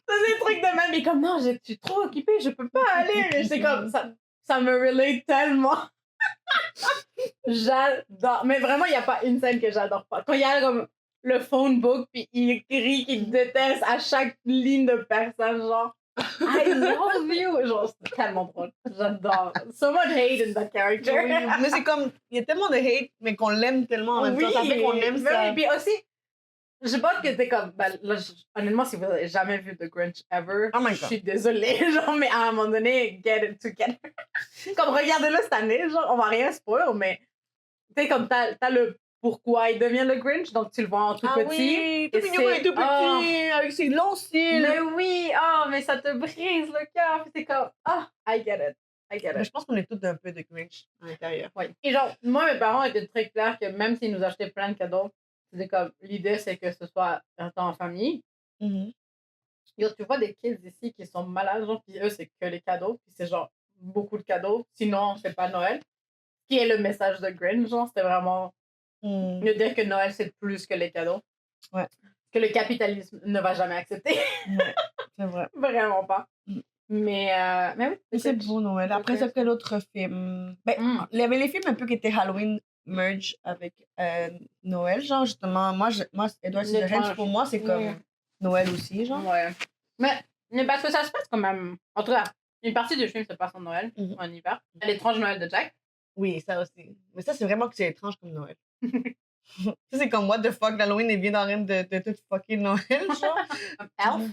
C'est des trucs de même, mais comme non, je suis trop occupée, je peux pas aller. Mais c'est comme ça me relate tellement. J'adore. Mais vraiment, il n'y a pas une scène que j'adore pas. Quand il y a comme le phone book, puis il crie qu'il déteste à chaque ligne de personne, genre I love you. Genre, c'est tellement drôle. J'adore. So much hate in that character. Oui, mais c'est comme... Il y a tellement de hate, mais qu'on l'aime tellement en même temps. Ça fait qu'on aime mais ça. oui, puis aussi, je pense que t'es comme. Ben, là, honnêtement, si vous avez jamais vu The Grinch ever, Oh my je God. suis désolée, genre, mais à un moment donné, get it together. Comme regardez-le cette année, genre, on va rien spoiler, mais tu sais, comme t'as le pourquoi il devient le Grinch, donc tu le vois en tout petit. Oui, tout et mignon et tout petit, avec ses longs cils. Mais oui, mais ça te brise le cœur, puis t'es comme, I get it. Mais je pense qu'on est tous un peu de Grinch à l'intérieur. Oui. Et genre, moi, mes parents étaient très clairs que même s'ils nous achetaient plein de cadeaux, c'était comme, l'idée, c'est que ce soit un temps en famille. Yo, tu vois des kids ici qui sont malades, genre, puis eux, c'est que les cadeaux, puis c'est genre beaucoup de cadeaux, sinon, c'est pas Noël. Qui est le message de Grinch, genre, c'était vraiment de dire que Noël, c'est plus que les cadeaux. Ouais. Que le capitalisme ne va jamais accepter. Ouais, c'est vrai. Vraiment pas. Mais oui. Mais c'est beau, Noël. Après, Ok. ça, quel autre film? Ben, il y avait les films un peu qui étaient Halloween merge avec Noël, genre, justement. Moi, Edward Scissorhands, pour moi, c'est comme Noël aussi, genre. Ouais. Mais parce que ça se passe quand même. En tout cas, une partie du film se passe en Noël, en hiver. L'étrange Noël de Jack. Oui, ça aussi. Mais ça, c'est vraiment que c'est étrange comme Noël. Ça, c'est comme what the fuck, l'Halloween, il vient dans rien de tout fucking Noël, genre. Elf.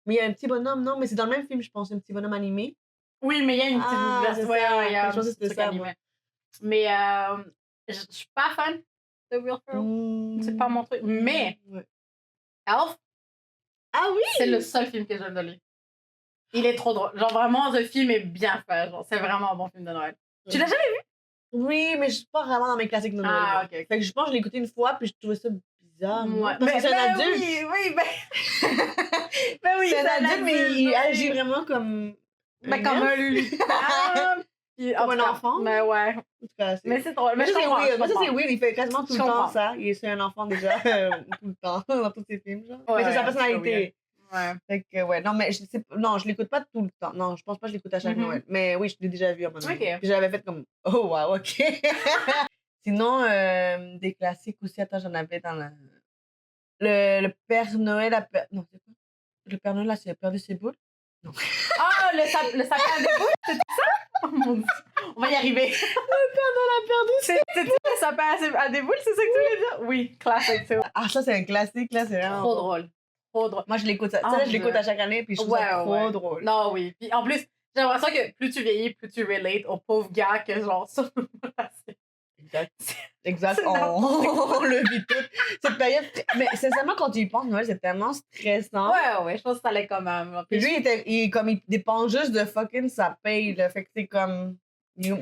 Mais il y a un petit bonhomme, non, mais c'est dans le même film, je pense, un petit bonhomme animé. Oui, mais il y a une petite c'est version. ça. Il y a Je pensais que c'était truc ça, animé. moi. Mais je suis pas fan de Will Ferrell. C'est pas mon truc. Mais Ouais. Elf, Ah oui! c'est le seul film que j'aime de lui. Il est trop drôle. Genre, vraiment, ce film est bien fait. Genre, c'est vraiment un bon film de Noël. Tu l'as jamais vu? Oui, mais je suis pas vraiment dans mes classiques de Noël. Ah, moi. ok. Fait que je pense que je l'ai écouté une fois, puis je trouvais ça bizarre. moi. Ouais. Parce que c'est un adulte. Oui, ben oui, C'est un adulte, mais il oui. agit vraiment comme. Mais comme un lutin. Puis, en Comme tout un cas, enfant. Mais ouais. En tout cas, Mais c'est drôle. Mais Mais ça, je c'est comprends. weird. je Moi, ça, c'est comprends. weird. Il fait quasiment tout Je le temps comprends. ça. C'est un enfant déjà, tout le temps, dans tous ses films. Genre. Ouais, mais c'est sa ouais, personnalité. Ouais. Fait que, ouais. Non, mais non, je l'écoute pas tout le temps. Non, je pense pas que je l'écoute à chaque Mhm. Noël. Mais oui, je l'ai déjà vu à un moment donné. Ok. Puis j'avais fait comme, oh, wow, OK. Sinon, des classiques aussi. Attends, j'en avais dans la. Le Père Noël a perdu. Non, c'est quoi? Le Père Noël a perdu ses boules? Non. Ah, le sapin à des boules, c'était ça? Oh mon Dieu. On va y arriver. Le Père Noël a perdu ses C'était le sapin à des boules, c'est ça que tu voulais dire? Oui, classique, c'est Ah, ça, c'est un classique, là. C'est vraiment. trop bon. drôle. Trop drôle. Moi, je l'écoute. Ça, Ah, ça, là, je l'écoute ouais. à chaque année, puis je trouve ça trop drôle. Non, oui. Puis en plus, j'ai l'impression que plus tu vieillis, plus tu relates au pauvre gars que genre ça. Exact. Exact. C'est n'importe On le vit tout. Cette période. Mais sincèrement, quand tu y penses, Noël, c'est tellement stressant. Ouais, je pense que ça allait quand même. Puis lui, il dépend juste de fucking sa paye, là. Fait que c'est comme. You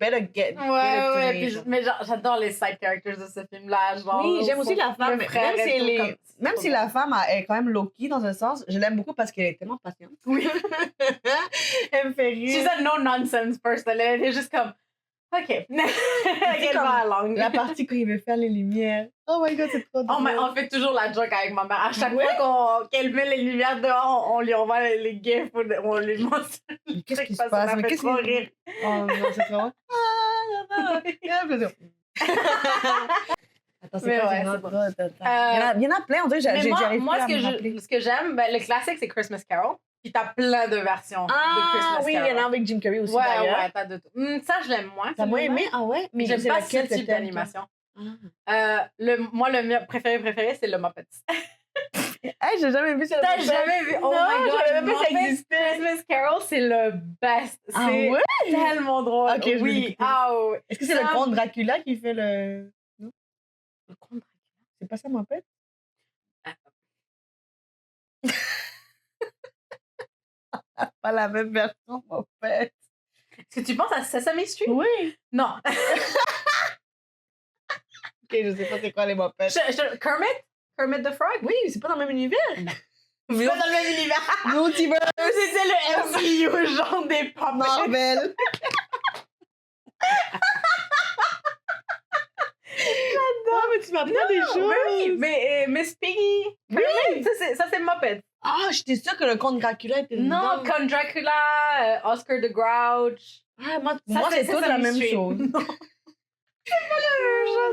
better get it Ouais, today, puis genre. mais genre, j'adore les side characters de ce film-là. Genre, Oui, j'aime aussi la femme. le frère Même et si, tout, comme- même si la femme est quand même low-key dans un sens, je l'aime beaucoup parce qu'elle est tellement patiente. Oui. Elle me fait rire. She's a no-nonsense person. Elle est juste comme, OK. Elle comme va along. La partie quand il veut faire les lumières. Oh my god, c'est trop drôle. On fait toujours la joke avec ma mère. À chaque Ouais. fois qu'elle met les lumières dehors, on lui envoie les gifs, on lui montre. Mais qu'est-ce qui se Ça passe? m'a Mais fait qu'est-ce trop qui... rire. Oh non, c'est trop... Ah, attends, c'est Mais quoi ouais, une c'est autre? bon. Il y en a plein, on dirait, Mais j'arrive moi plus à me rappeler. ce que j'aime, ben, le classique, c'est Christmas Carol. Puis t'as plein de versions de Ah Christmas oui, il Carol. y en a avec Jim Carrey aussi, Ouais, d'ailleurs. ouais, t'as de tout. Ça, je l'aime moins. T'as moins celui-là. aimé? Ah ouais? Mais J'aime c'est pas ce laquelle que type t'aimes, d'animation. toi? Moi, le mien préféré, c'est le Muppets. Hey, j'ai jamais vu ça. T'as jamais vu? Oh Non, my god, j'avais même pas ça Muppets existait. Christmas Carol, c'est le best. Ah C'est ouais? tellement drôle. Ok, je vais oui. l'écouter. Ah ouais. Est-ce que c'est Ça- le comte Dracula qui fait le... Non? Le comte C'est pas ça, mon père? Pas la même version, mon père. Est-ce que tu penses à Sesame Street? Oui. Non. Ok, je sais pas c'est quoi les mopettes. Kermit? Kermit the Frog? Oui, c'est pas dans le même univers. Non. C'est pas dans le même univers. Multiverse. C'était le MCU, genre des puppets. Marvel. J'adore, mais tu m'apprends des choses. Oui, mais Miss Piggy. Oui. Ça, c'est Muppet. Ah, j'étais sûre que le comte Dracula était Non, dedans. Count Dracula, Oscar the Grouch. Ah, moi Ça, c'est toute la Sesame même Street. chose. Non.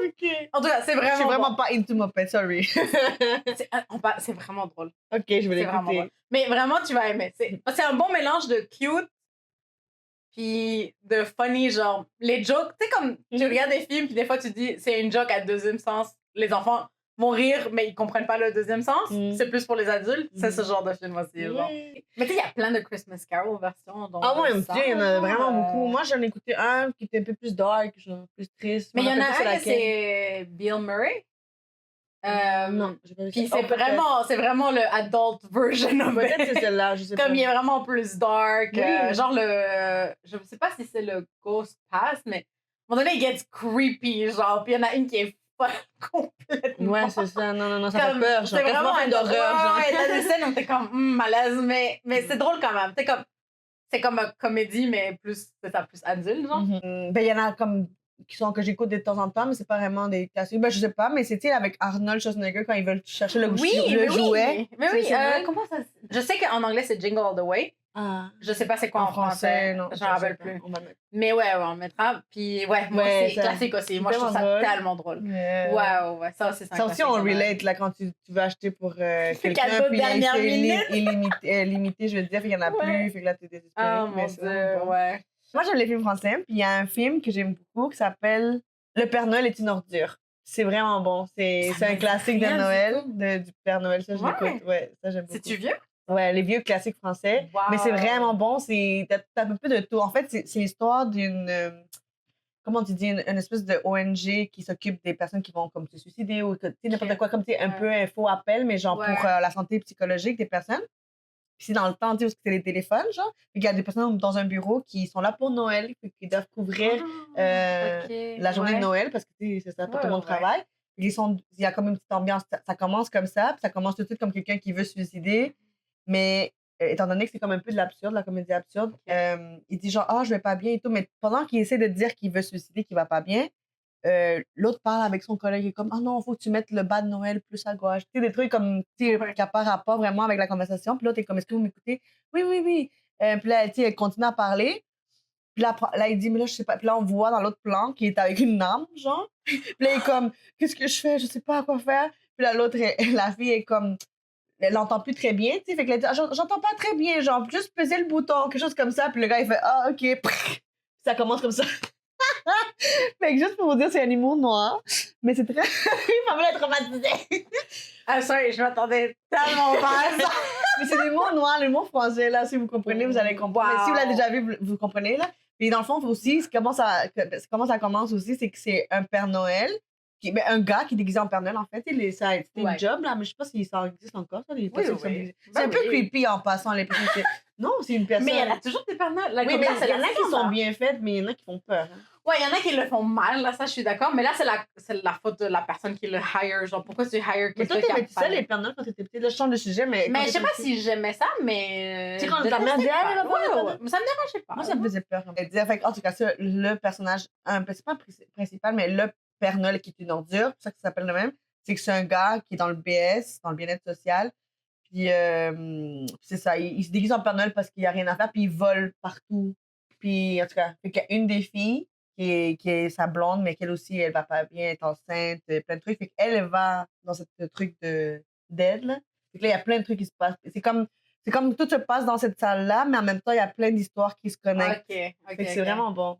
Ok. En tout cas, c'est Je suis vraiment vraiment bon. pas into Muppet, sorry. C'est vraiment drôle. Ok, je vais C'est vraiment l'écouter. drôle. Mais vraiment, tu vas aimer. C'est un bon mélange de cute puis de funny, genre les jokes. Tu sais, comme tu regardes des films puis des fois tu dis c'est une joke à deuxième sens. Les enfants vont rire, mais ils comprennent pas le deuxième sens. Mm. C'est plus pour les adultes. C'est Mm. ce genre de film aussi. Genre. Oui. Mais tu sais, il y a plein de Christmas Carol versions. Ah, moi, il y en a vraiment beaucoup. Moi, Moi, j'en ai écouté un qui était un peu plus dark, genre plus triste. mais il y en a un que laquelle. c'est Bill Murray. Non, j'ai pas vu ça. Puis Oh, peut-être. c'est vraiment le adult version of Peut-être it. c'est celle-là, je sais pas. Comme il est vraiment plus dark. Oui. Genre je sais pas si c'est le Ghost Pass, mais à un moment donné, il gets creepy, genre. Puis il y en a une qui est folle complètement. Ouais, c'est ça. Non, ça Comme, fait peur. Genre, c'est vraiment un film d'horreur, genre. Ouais, t'as des scènes où t'es comme malaise, mais c'est drôle quand même. C'est comme une comédie, mais plus adulte, genre. Ben, il y en a comme que j'écoute de temps en temps, mais c'est pas vraiment des classiques. Ben, je sais pas, mais c'était avec Arnold Schwarzenegger quand ils veulent chercher le jouet. Mais C'est oui, ça, comment ça... Je sais qu'en anglais, c'est Jingle All the Way. Ah. Je sais pas c'est quoi en français. non. Je m'en rappelle plus. On va mettre. Mais ouais, on le mettra. Puis ouais, moi, Ouais, c'est ça- classique aussi. Moi, je trouve ça tellement drôle. tellement drôle. Ouais. Ouais. Ça aussi, c'est un Ça aussi, classique, on ouais. relate là, quand tu veux acheter pour quelqu'un, cadeau de puis dernière c'est minute. limité, je veux dire, il y en a Ouais. plus, fait que là, t'es désespéré. Ah, mon mais c'est Dieu, vraiment bon. ouais. Moi, j'aime les films français, puis il y a un film que j'aime beaucoup qui s'appelle Le Père Noël est une ordure. C'est vraiment bon. C'est Ça un me dit classique de rien du Noël, tout. du Père Noël. Ça, je Ouais. l'écoute. Ouais, ça, j'aime beaucoup. C'est-tu vieux? Ouais, les vieux classiques français. Wow. Mais c'est vraiment bon. T'as un peu de tout. En fait, c'est l'histoire d'une. Comment tu dis? Une espèce de ONG qui s'occupe des personnes qui vont comme se suicider ou tu sais, n'importe quoi, comme tu sais, un Ouais. peu un faux appel, mais genre Ouais. pour la santé psychologique des personnes. Puis c'est dans le temps, tu sais, où c'est les téléphones, genre. Puis il y a des personnes dans un bureau qui sont là pour Noël, puis qui doivent couvrir la journée de Noël, parce que tu sais, c'est ça, pas tout le monde travaille. Il y a comme une petite ambiance, ça commence comme ça, puis ça commence tout de suite comme quelqu'un qui veut se suicider, mais étant donné que c'est comme un peu de l'absurde, la comédie absurde, il dit genre « Ah, je vais pas bien » et tout, mais pendant qu'il essaie de dire qu'il veut se suicider, qu'il va pas bien, l'autre parle avec son collègue et est comme « Ah non, faut que tu mettes le bas de Noël plus à gauche ». Tu sais, des trucs comme, tu sais, qui n'ont pas rapport vraiment avec la conversation. Puis l'autre est comme « Est-ce que vous m'écoutez? » « Oui, oui, oui. » Puis là, tu sais, elle continue à parler. Puis là, il dit « Mais là, je sais pas. » Puis là, on voit dans l'autre plan qu'il est avec une arme, genre. Puis là, il est comme « Qu'est-ce que je fais? Je sais pas quoi faire. » Puis là, l'autre, la fille est comme... Elle l'entend plus très bien, tu sais. Fait qu'elle dit « Ah, j'entends pas très bien, genre, juste peser le bouton, quelque chose comme ça. » Puis le gars, il fait « Ah, OK. » Puis ça commence comme ça. Fait que juste pour vous dire, c'est un humour noir, mais c'est très... Il va me l'être traumatisé. Ah, sorry, je m'attendais tellement pas à ça. Mais c'est l'humour noir, l'humour français, là. Si vous comprenez, vous allez comprendre. Mais si vous l'avez déjà vu, vous comprenez, là. Et dans le fond, aussi, comment ça commence aussi, c'est que c'est un Père Noël, un gars qui est déguisé en Père Noël, en fait. C'est une job, là, mais je sais pas si ça existe encore, ça. C'est un peu creepy en passant, les personnes. Non, c'est une personne. Mais il y en a toujours des Père Noël. Oui, mais il y en a qui sont bien faites, mais il y en a qui font peur. Hein. Ouais, il y en a qui le font mal, là, ça, je suis d'accord. Mais là, c'est la faute de la personne qui le hire. Genre, pourquoi tu hires quelqu'un qui a... Mais toi, t'aimais ça, les Père Noël, quand t'étais petite? Là, je change de sujet, mais... Mais je sais pas si j'aimais ça, mais... Tu sais, quand ta mère disait, elle va voir le Père Noël. Mais ça me dérangeait pas. Moi, ça me faisait peur. Elle disait, en tout cas, ça, le personnage, c'est pas principal, mais le Père Noël qui est une ordure, c'est ça que ça s'appelle le même, c'est que c'est un gars qui est dans le BS, dans le bien-être social. Puis, c'est ça, il se déguise en Père Noël parce qu'il n'y a rien à faire, puis il vole partout. Puis, en tout cas, il y a une des filles qui est sa blonde, mais qu'elle aussi, elle va pas bien, elle est enceinte, plein de trucs. Fait qu'elle va dans ce truc d'aide, là. Fait que là, il y a plein de trucs qui se passent. C'est comme tout se passe dans cette salle-là, mais en même temps, il y a plein d'histoires qui se connectent. Fait que c'est vraiment bon.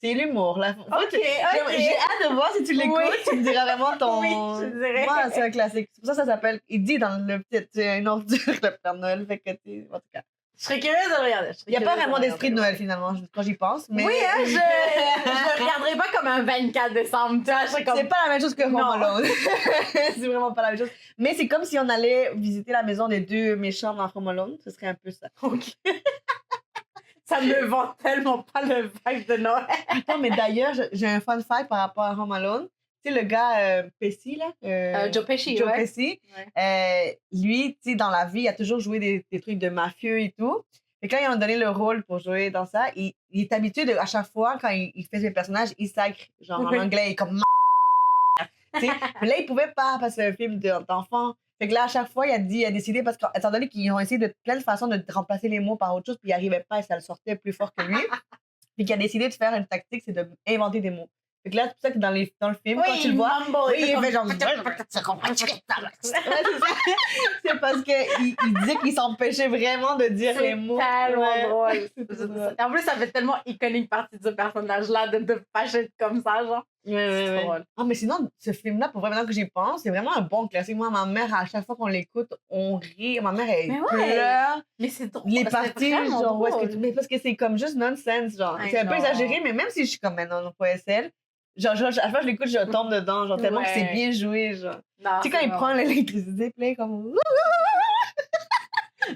C'est l'humour, là. J'ai hâte de voir si tu l'écoutes, tu me diras vraiment ton... Oui, je dirais. Moi, c'est un classique. C'est pour ça s'appelle... Il dit dans le petit... C'est une ordure, le Père Noël, fait que en tout cas... Je serais curieuse de le regarder. Il n'y a pas vraiment d'esprit de Noël, finalement, quand j'y pense, mais... Oui, hein, je le regarderai pas comme un 24 décembre, tu vois, comme... C'est pas la même chose que Home Alone. C'est vraiment pas la même chose. Mais c'est comme si on allait visiter la maison des deux méchants dans Home Alone. Ce serait un peu ça. OK. Ça me vend tellement pas le vibe de Noël. Attends, mais d'ailleurs, j'ai un fun fact par rapport à Home Alone. Tu sais, le gars Pesci, là. Joe Pesci, Joe Pesci. Lui, tu sais, dans la vie, il a toujours joué des trucs de mafieux et tout. Et quand ils ont donné le rôle pour jouer dans ça, il est habitué à chaque fois, quand il fait ses personnages, il sacre. Genre, en anglais, il est comme... Tu sais, mais là, il pouvait pas, parce que c'est un film d'enfant. Fait que là, à chaque fois, il a décidé, parce qu'étant donné qu'ils ont essayé de plein de façons de remplacer les mots par autre chose, puis il n'arrivait pas et ça le sortait plus fort que lui. Puis qu'il a décidé de faire une tactique, c'est d'inventer des mots. Fait que là, c'est pour ça que dans le film, quand tu le vois, il fait genre... C'est parce qu'il disait qu'il s'empêchait vraiment de dire les mots. C'est tellement drôle. En plus, ça fait tellement iconique partie de ce personnage-là, de fâcher comme ça, genre. C'est drôle. Ah, mais sinon, ce film-là, pour vrai, maintenant que j'y pense, c'est vraiment un bon classique. Moi, ma mère, à chaque fois qu'on l'écoute, on rit. Ma mère, elle pleure. Mais c'est drôle. Les parties, genre, où est-ce que mais parce que c'est comme juste nonsense, genre. C'est un peu exagéré, mais même si je suis comme, non, pas SL, genre, à chaque fois que je l'écoute, je tombe dedans, genre, tellement que c'est bien joué, genre. Tu sais, quand il prend l'électricité, plein comme...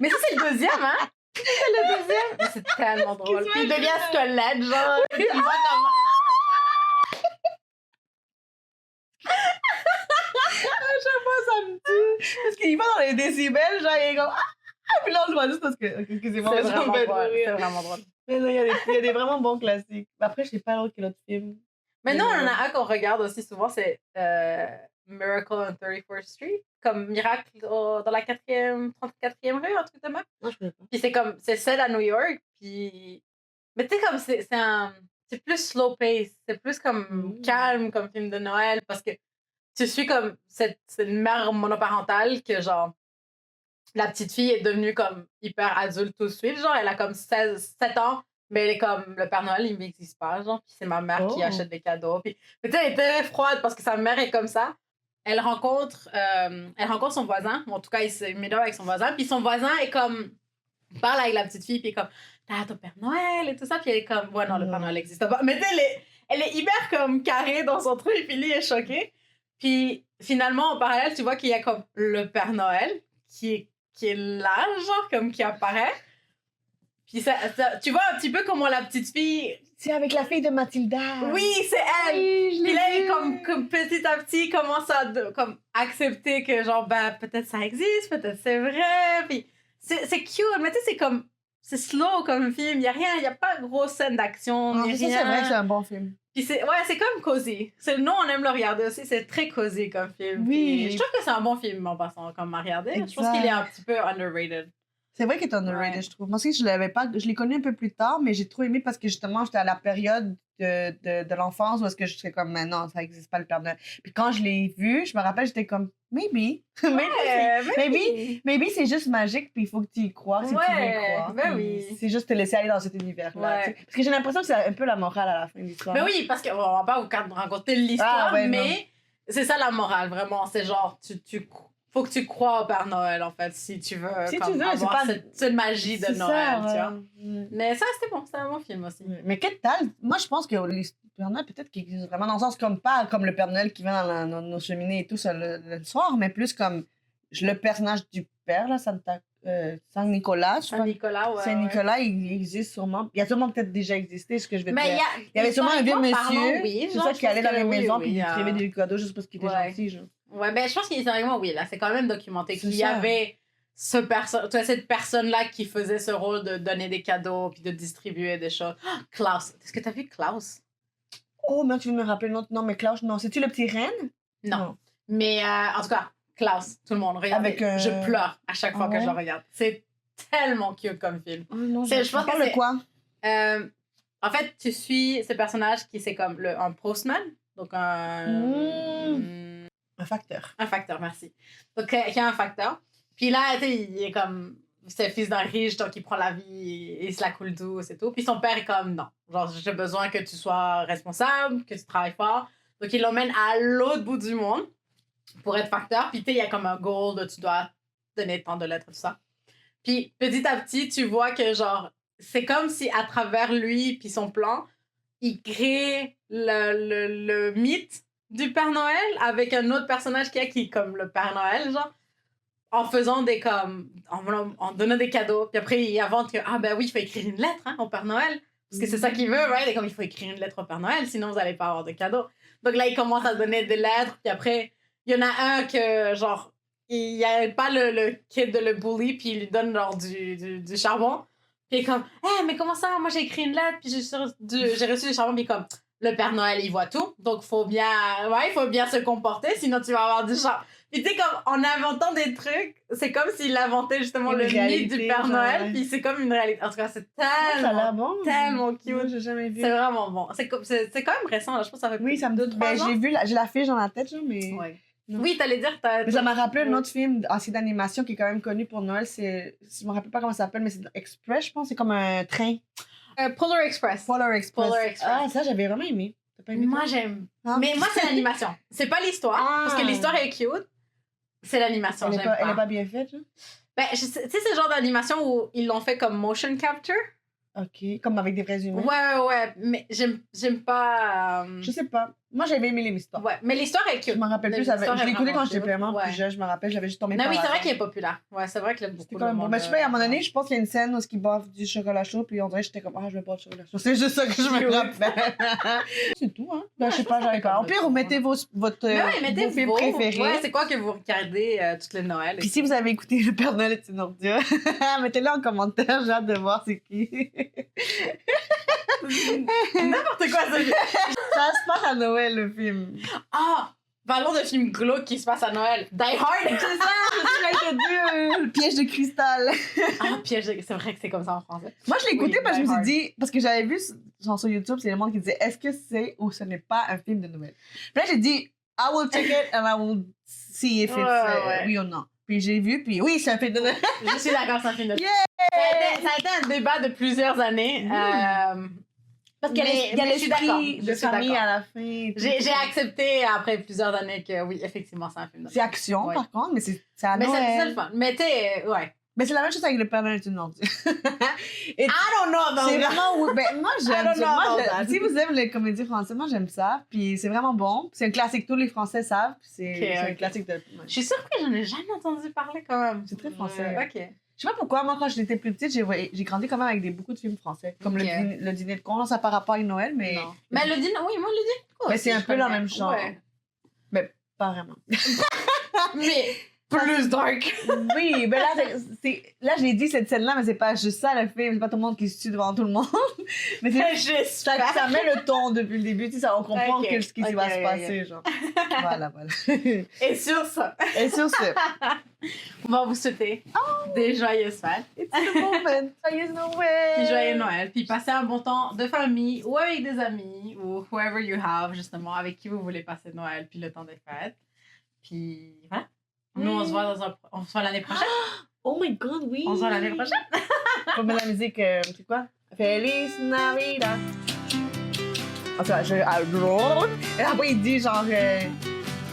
Mais ça, c'est le deuxième, hein? C'est le deuxième. Mais c'est tellement drôle. Puis il devient squelette, genre. Il va comme... À chaque fois, ça me tue. Parce qu'il va dans les décibels, genre, il est comme... Puis là, on le voit juste parce que... Excusez-moi, c'est vraiment drôle. C'est vraiment drôle. Mais non, il y a des vraiment bons classiques. Après, je sais pas quel autre film. Mais non, on en a un qu'on regarde aussi souvent, c'est Miracle on 34th Street. Comme Miracle dans la 34e rue, un truc de même. Non, je connais pas. Puis c'est celle à New York. Puis... Mais tu sais, comme c'est plus slow pace. C'est plus comme calme comme film de Noël. Parce que tu suis comme c'est une mère monoparentale que genre la petite fille est devenue comme hyper adulte tout de suite. Genre, elle a comme 7 ans. Mais elle est comme, le Père Noël, il n'existe pas, genre. Puis c'est ma mère qui achète des cadeaux. Puis, mais tu sais, elle est très froide parce que sa mère est comme ça. Elle rencontre son voisin. En tout cas, il se met là avec son voisin. Puis son voisin est comme, parle avec la petite fille. Puis comme, t'as ton Père Noël et tout ça. Puis elle est comme, ouais, non, le Père Noël n'existe pas. Mais tu sais, elle est hyper comme carrée dans son truc. Puis lui, il est choqué. Puis finalement, en parallèle, tu vois qu'il y a comme le Père Noël qui est qui est là, genre, comme qui apparaît. Puis tu vois un petit peu comment la petite fille... C'est avec la fille de Mathilda. Oui, c'est elle! Oui, Puis là, elle, comme petit à petit, commence à comme, accepter que, genre, ben, peut-être ça existe, peut-être c'est vrai. Puis c'est cute, mais tu sais, c'est comme... C'est slow comme film, il n'y a pas de grosse scène d'action, Non, ni ça, rien. c'est vrai que c'est un bon film. Puis c'est comme cosy. Nous, on aime le regarder aussi, c'est très cosy comme film. Oui. Puis je trouve que c'est un bon film en passant, comme à regarder. Exact. Je pense qu'il est un petit peu underrated. C'est vrai qu'il est underrated, Ouais. je trouve. Moi aussi, je l'ai connu un peu plus tard, mais j'ai trop aimé parce que justement, j'étais à la période de l'enfance où est-ce que je serais comme, mais non, ça n'existe pas le Père Noël. Puis quand je l'ai vu, je me rappelle, j'étais comme, maybe. Maybe c'est juste magique, puis il faut que tu y crois si tu veux y croire. Ben Puis oui. C'est juste te laisser aller dans cet univers-là. Ouais. Tu sais. Parce que j'ai l'impression que c'est un peu la morale à la fin de l'histoire. Mais oui, parce qu'on va pas vous raconter l'histoire, Ah, ouais, mais c'est ça la morale, vraiment. C'est genre, faut que tu crois au Père Noël, en fait, si tu veux, Si comme, tu veux, avoir c'est pas... cette magie de C'est Noël, ça, tu vois. ouais. Mais ça, c'était bon, c'était un bon film aussi. Mais quel tal? Moi, je pense que le Père Noël, peut-être qu'il existe vraiment dans le sens pas comme le Père Noël qui vient dans nos cheminées et tout ça le soir, mais plus comme le personnage du Père, là, Saint-Nicolas. Saint-Nicolas, ouais. Saint-Nicolas, il existe sûrement. Il a sûrement peut-être déjà existé, ce que je veux Mais dire. Il y avait sûrement un vieux monsieur, oui, c'est genre, ça, je qui allait pense dans les que oui, maisons oui, puis il il y a- écrivait des cadeaux juste parce qu'il était Ouais. gentil, genre. Ouais, ben je pense qu'historiquement, oui, là, c'est quand même documenté C'est qu'il y ça. avait cette personne-là qui faisait ce rôle de donner des cadeaux puis de distribuer des choses. Ah, Klaus, est-ce que t'as vu Klaus? Oh, mais tu veux me rappeler l'autre? Non, mais Klaus, non. C'est-tu le petit reine? Non. Mais en tout cas, Klaus, tout le monde, regarde. Avec, Je pleure à chaque fois Ah que je ouais? le regarde. C'est tellement cute comme film. Oh, non, Je pense que parle de c'est- quoi? En fait, tu suis ce personnage qui c'est comme un postman, donc Un facteur. un facteur, merci. Donc, il y a un facteur. Puis là, tu sais, il est comme... C'est le fils d'un riche, donc il prend la vie, il se la coule douce et tout. Puis son père est comme, non, genre, j'ai besoin que tu sois responsable, que tu travailles fort. Donc, il l'emmène à l'autre bout du monde pour être facteur. Puis, tu sais, il y a comme un goal de tu dois donner tant de lettres, tout ça. Puis, petit à petit, tu vois que, genre, c'est comme si à travers lui puis son plan, il crée le mythe du Père Noël avec un autre personnage qui est comme le Père Noël, genre, en faisant des comme en donnant des cadeaux. Puis après, il invente que ah ben oui, il faut écrire une lettre au Père Noël parce que c'est ça qu'il veut, right? Et comme il faut écrire une lettre au Père Noël, sinon vous allez pas avoir de cadeaux. Donc là, il commence à donner des lettres. Puis après, il y en a un que genre il y a pas le kid de le bully puis il lui donne genre du charbon. Puis il est comme mais comment ça? Moi j'ai écrit une lettre puis j'ai reçu du charbon puis comme le Père Noël, il voit tout. Donc, il faut bien se comporter, sinon tu vas avoir du charbon. Puis tu sais, comme en inventant des trucs, c'est comme s'il inventait justement Une le mythe réalité, du Père genre, Noël, ouais. puis c'est comme une réalité. En tout cas, c'est Ça a l'air tellement, bon. tellement Moi, cute. j'ai jamais vu. C'est vraiment bon. C'est quand même récent, là. Je pense que ça fait Oui, ça me deux, dit. trois Ben, ans. j'ai la fiche dans la tête, genre, mais. Ouais. Non. Oui, t'allais dire Mais ça m'a rappelé un autre film ancien d'animation qui est quand même connu pour Noël. Je me rappelle pas comment ça s'appelle, mais c'est Express, je pense. C'est comme un train. Polar Express. Polar Express. Polar Express. Ah, ça, j'avais vraiment aimé. T'as pas aimé? Moi, toi? j'aime. Ah. Mais moi, c'est l'animation. C'est pas l'histoire, Ah. parce que l'histoire est cute. C'est l'animation, Elle est j'aime pas, pas. elle est pas bien faite, genre? Ben, tu sais, c'est le genre d'animation où ils l'ont fait comme motion capture. Ok, comme avec des vrais humains. Ouais, mais j'aime pas. Je sais pas. Moi, j'avais aimé l'histoire. Ouais, mais l'histoire est cute. Je me rappelle plus. L'histoire Je est l'ai écouté vraiment quand j'étais cute. vraiment Ouais. plus jeune. Je me rappelle, j'avais juste tombé Non, par oui, c'est vrai hasard. qu'il est populaire. Ouais, c'est vrai que beaucoup C'était de quand même bon. monde, Mais je sais pas, à un moment donné, je pense qu'il y a une scène où ils boivent du chocolat chaud, puis on dirait que j'étais comme, ah, je veux pas de chocolat chaud. C'est juste ça que je me rappelle. C'est tout, hein. Ben, je sais pas, j'avais pas. Au pire, vous mettez votre Mais ouais, mettez vos films vos- préférés. Ouais, c'est quoi que vous regardez toutes les Noëls? Puis si vous avez écouté Le Père Noël est une ordure, mettez-le en commentaire, j'ai hâte de voir c'est qui. N'importe quoi, ça. Ça se passe à Noël, le film. Ah! Parlons de films glauques qui se passent à Noël. Die Hard! C'est ça, je te dis, le piège de cristal. Ah, piège, c'est vrai que c'est comme ça en français. Moi, je l'ai écouté Oui, parce que je Die me Hard. suis dit, parce que j'avais vu genre, sur YouTube, c'est le monde qui disait, est-ce que c'est ou ce n'est pas un film de Noël? Puis là, j'ai dit, I will check it and I will see if it's Ouais. oui ou non. Puis j'ai vu, puis oui, c'est un film de Noël. Je suis d'accord, c'est un film de Yeah! Ça a été un débat de plusieurs années. Parce qu'il y a mais je suis d'accord, l'esprit je de suis famille d'accord. à la fin. et tout. J'ai accepté après plusieurs années que oui, effectivement, c'est un film de C'est action, Ouais. par contre, mais c'est à Mais c'est Noël. le fun. Mais tu sais, ouais. Mais c'est la même chose avec le Père Noël est une ordure. I don't know about C'est that. vraiment... oui, ben, moi, j'aime I don't know ça. Moi, about that. si vous aimez les comédies françaises, moi, j'aime ça. Puis c'est vraiment bon. C'est un classique, tous les Français savent. Puis c'est un Ok. classique de... Je suis surprise, j'en ai jamais entendu parler quand même. C'est très français. Ouais, ok. Je sais pas pourquoi, moi, quand j'étais plus petite, j'ai grandi quand même avec beaucoup de films français. Comme Ok. le dîner de con, là, ça par rapport à Noël, mais... Non. Mais le dîner, oui, moi, le dîner. Mais c'est un peu dans le même genre. Ouais. Mais pas vraiment. Mais plus dark. Oui, mais là, là, j'ai dit cette scène-là, mais c'est pas juste ça, le film. C'est pas tout le monde qui se tue devant tout le monde. Mais c'est ça met le ton depuis le début. Tu sais, on comprend Ok, ce qui va se ok. passer, genre. Voilà. Et sur ça, Et sur ce, on va vous souhaiter des joyeuses fêtes. it's the moment. Joyeux Noël! Puis joyeux Noël. Puis passez un bon temps de famille ou avec des amis ou whoever you have, justement, avec qui vous voulez passer Noël puis le temps des fêtes. Puis voilà. Nous, on se voit l'année prochaine. Oh my god, oui! On se voit l'année prochaine. Faut mettre la musique, c'est quoi? Feliz Navidad! Attends, et après, il dit genre...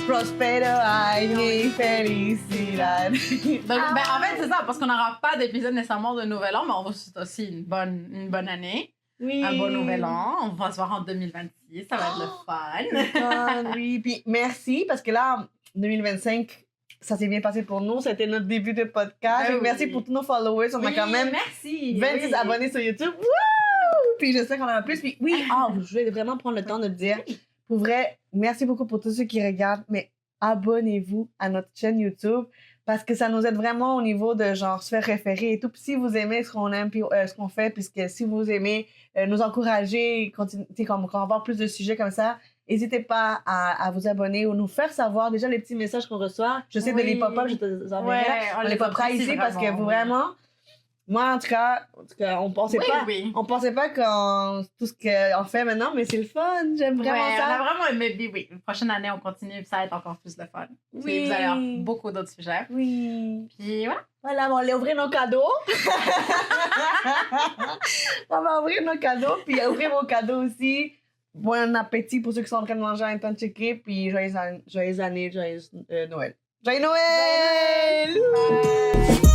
Prospero año felicidad. Donc, ben, en fait, c'est ça, parce qu'on n'aura pas d'épisode nécessairement de Nouvel An, mais on va aussi une bonne année, Oui. un bon Nouvel An. On va se voir en 2026, ça va être le fun. Ah, oui, puis merci, parce que là, 2025, ça s'est bien passé pour nous. C'était notre début de podcast. Ben Et merci oui. pour tous nos followers. On a Oui, quand même merci. 26 Oui. abonnés sur YouTube. Wouh! Puis je sais qu'on en a plus. Puis oui, je vais vraiment prendre le temps de te dire, pour vrai, merci beaucoup pour tous ceux qui regardent, mais abonnez-vous à notre chaîne YouTube parce que ça nous aide vraiment au niveau de genre se faire référer et tout. Puis si vous aimez ce qu'on aime, puis ce qu'on fait, puisque si vous aimez nous encourager, continuer, qu'on va avoir plus de sujets comme ça, n'hésitez pas à vous abonner ou nous faire savoir déjà les petits messages qu'on reçoit. Je sais de les pop-up, je te les enverrai. Ouais, On les popera apprécie ici parce que vraiment, vraiment, moi en tout cas, on pensait pas. Oui. On pensait pas qu'on tout ce qu'on fait maintenant, mais c'est le fun. J'aime vraiment Ouais, on a ça. vraiment aimé. Puis oui, la prochaine année, on continue, puis ça va être encore plus de fun. Puis Oui. vous allez avoir beaucoup d'autres sujets. Oui. Puis voilà. Voilà, on va aller ouvrir nos cadeaux. On va ouvrir nos cadeaux, puis ouvrir vos cadeaux aussi. Bon appétit pour ceux qui sont en train de manger en temps de checker, puis joyeux année, joyeux Noël. Joyeux Noël! Bye.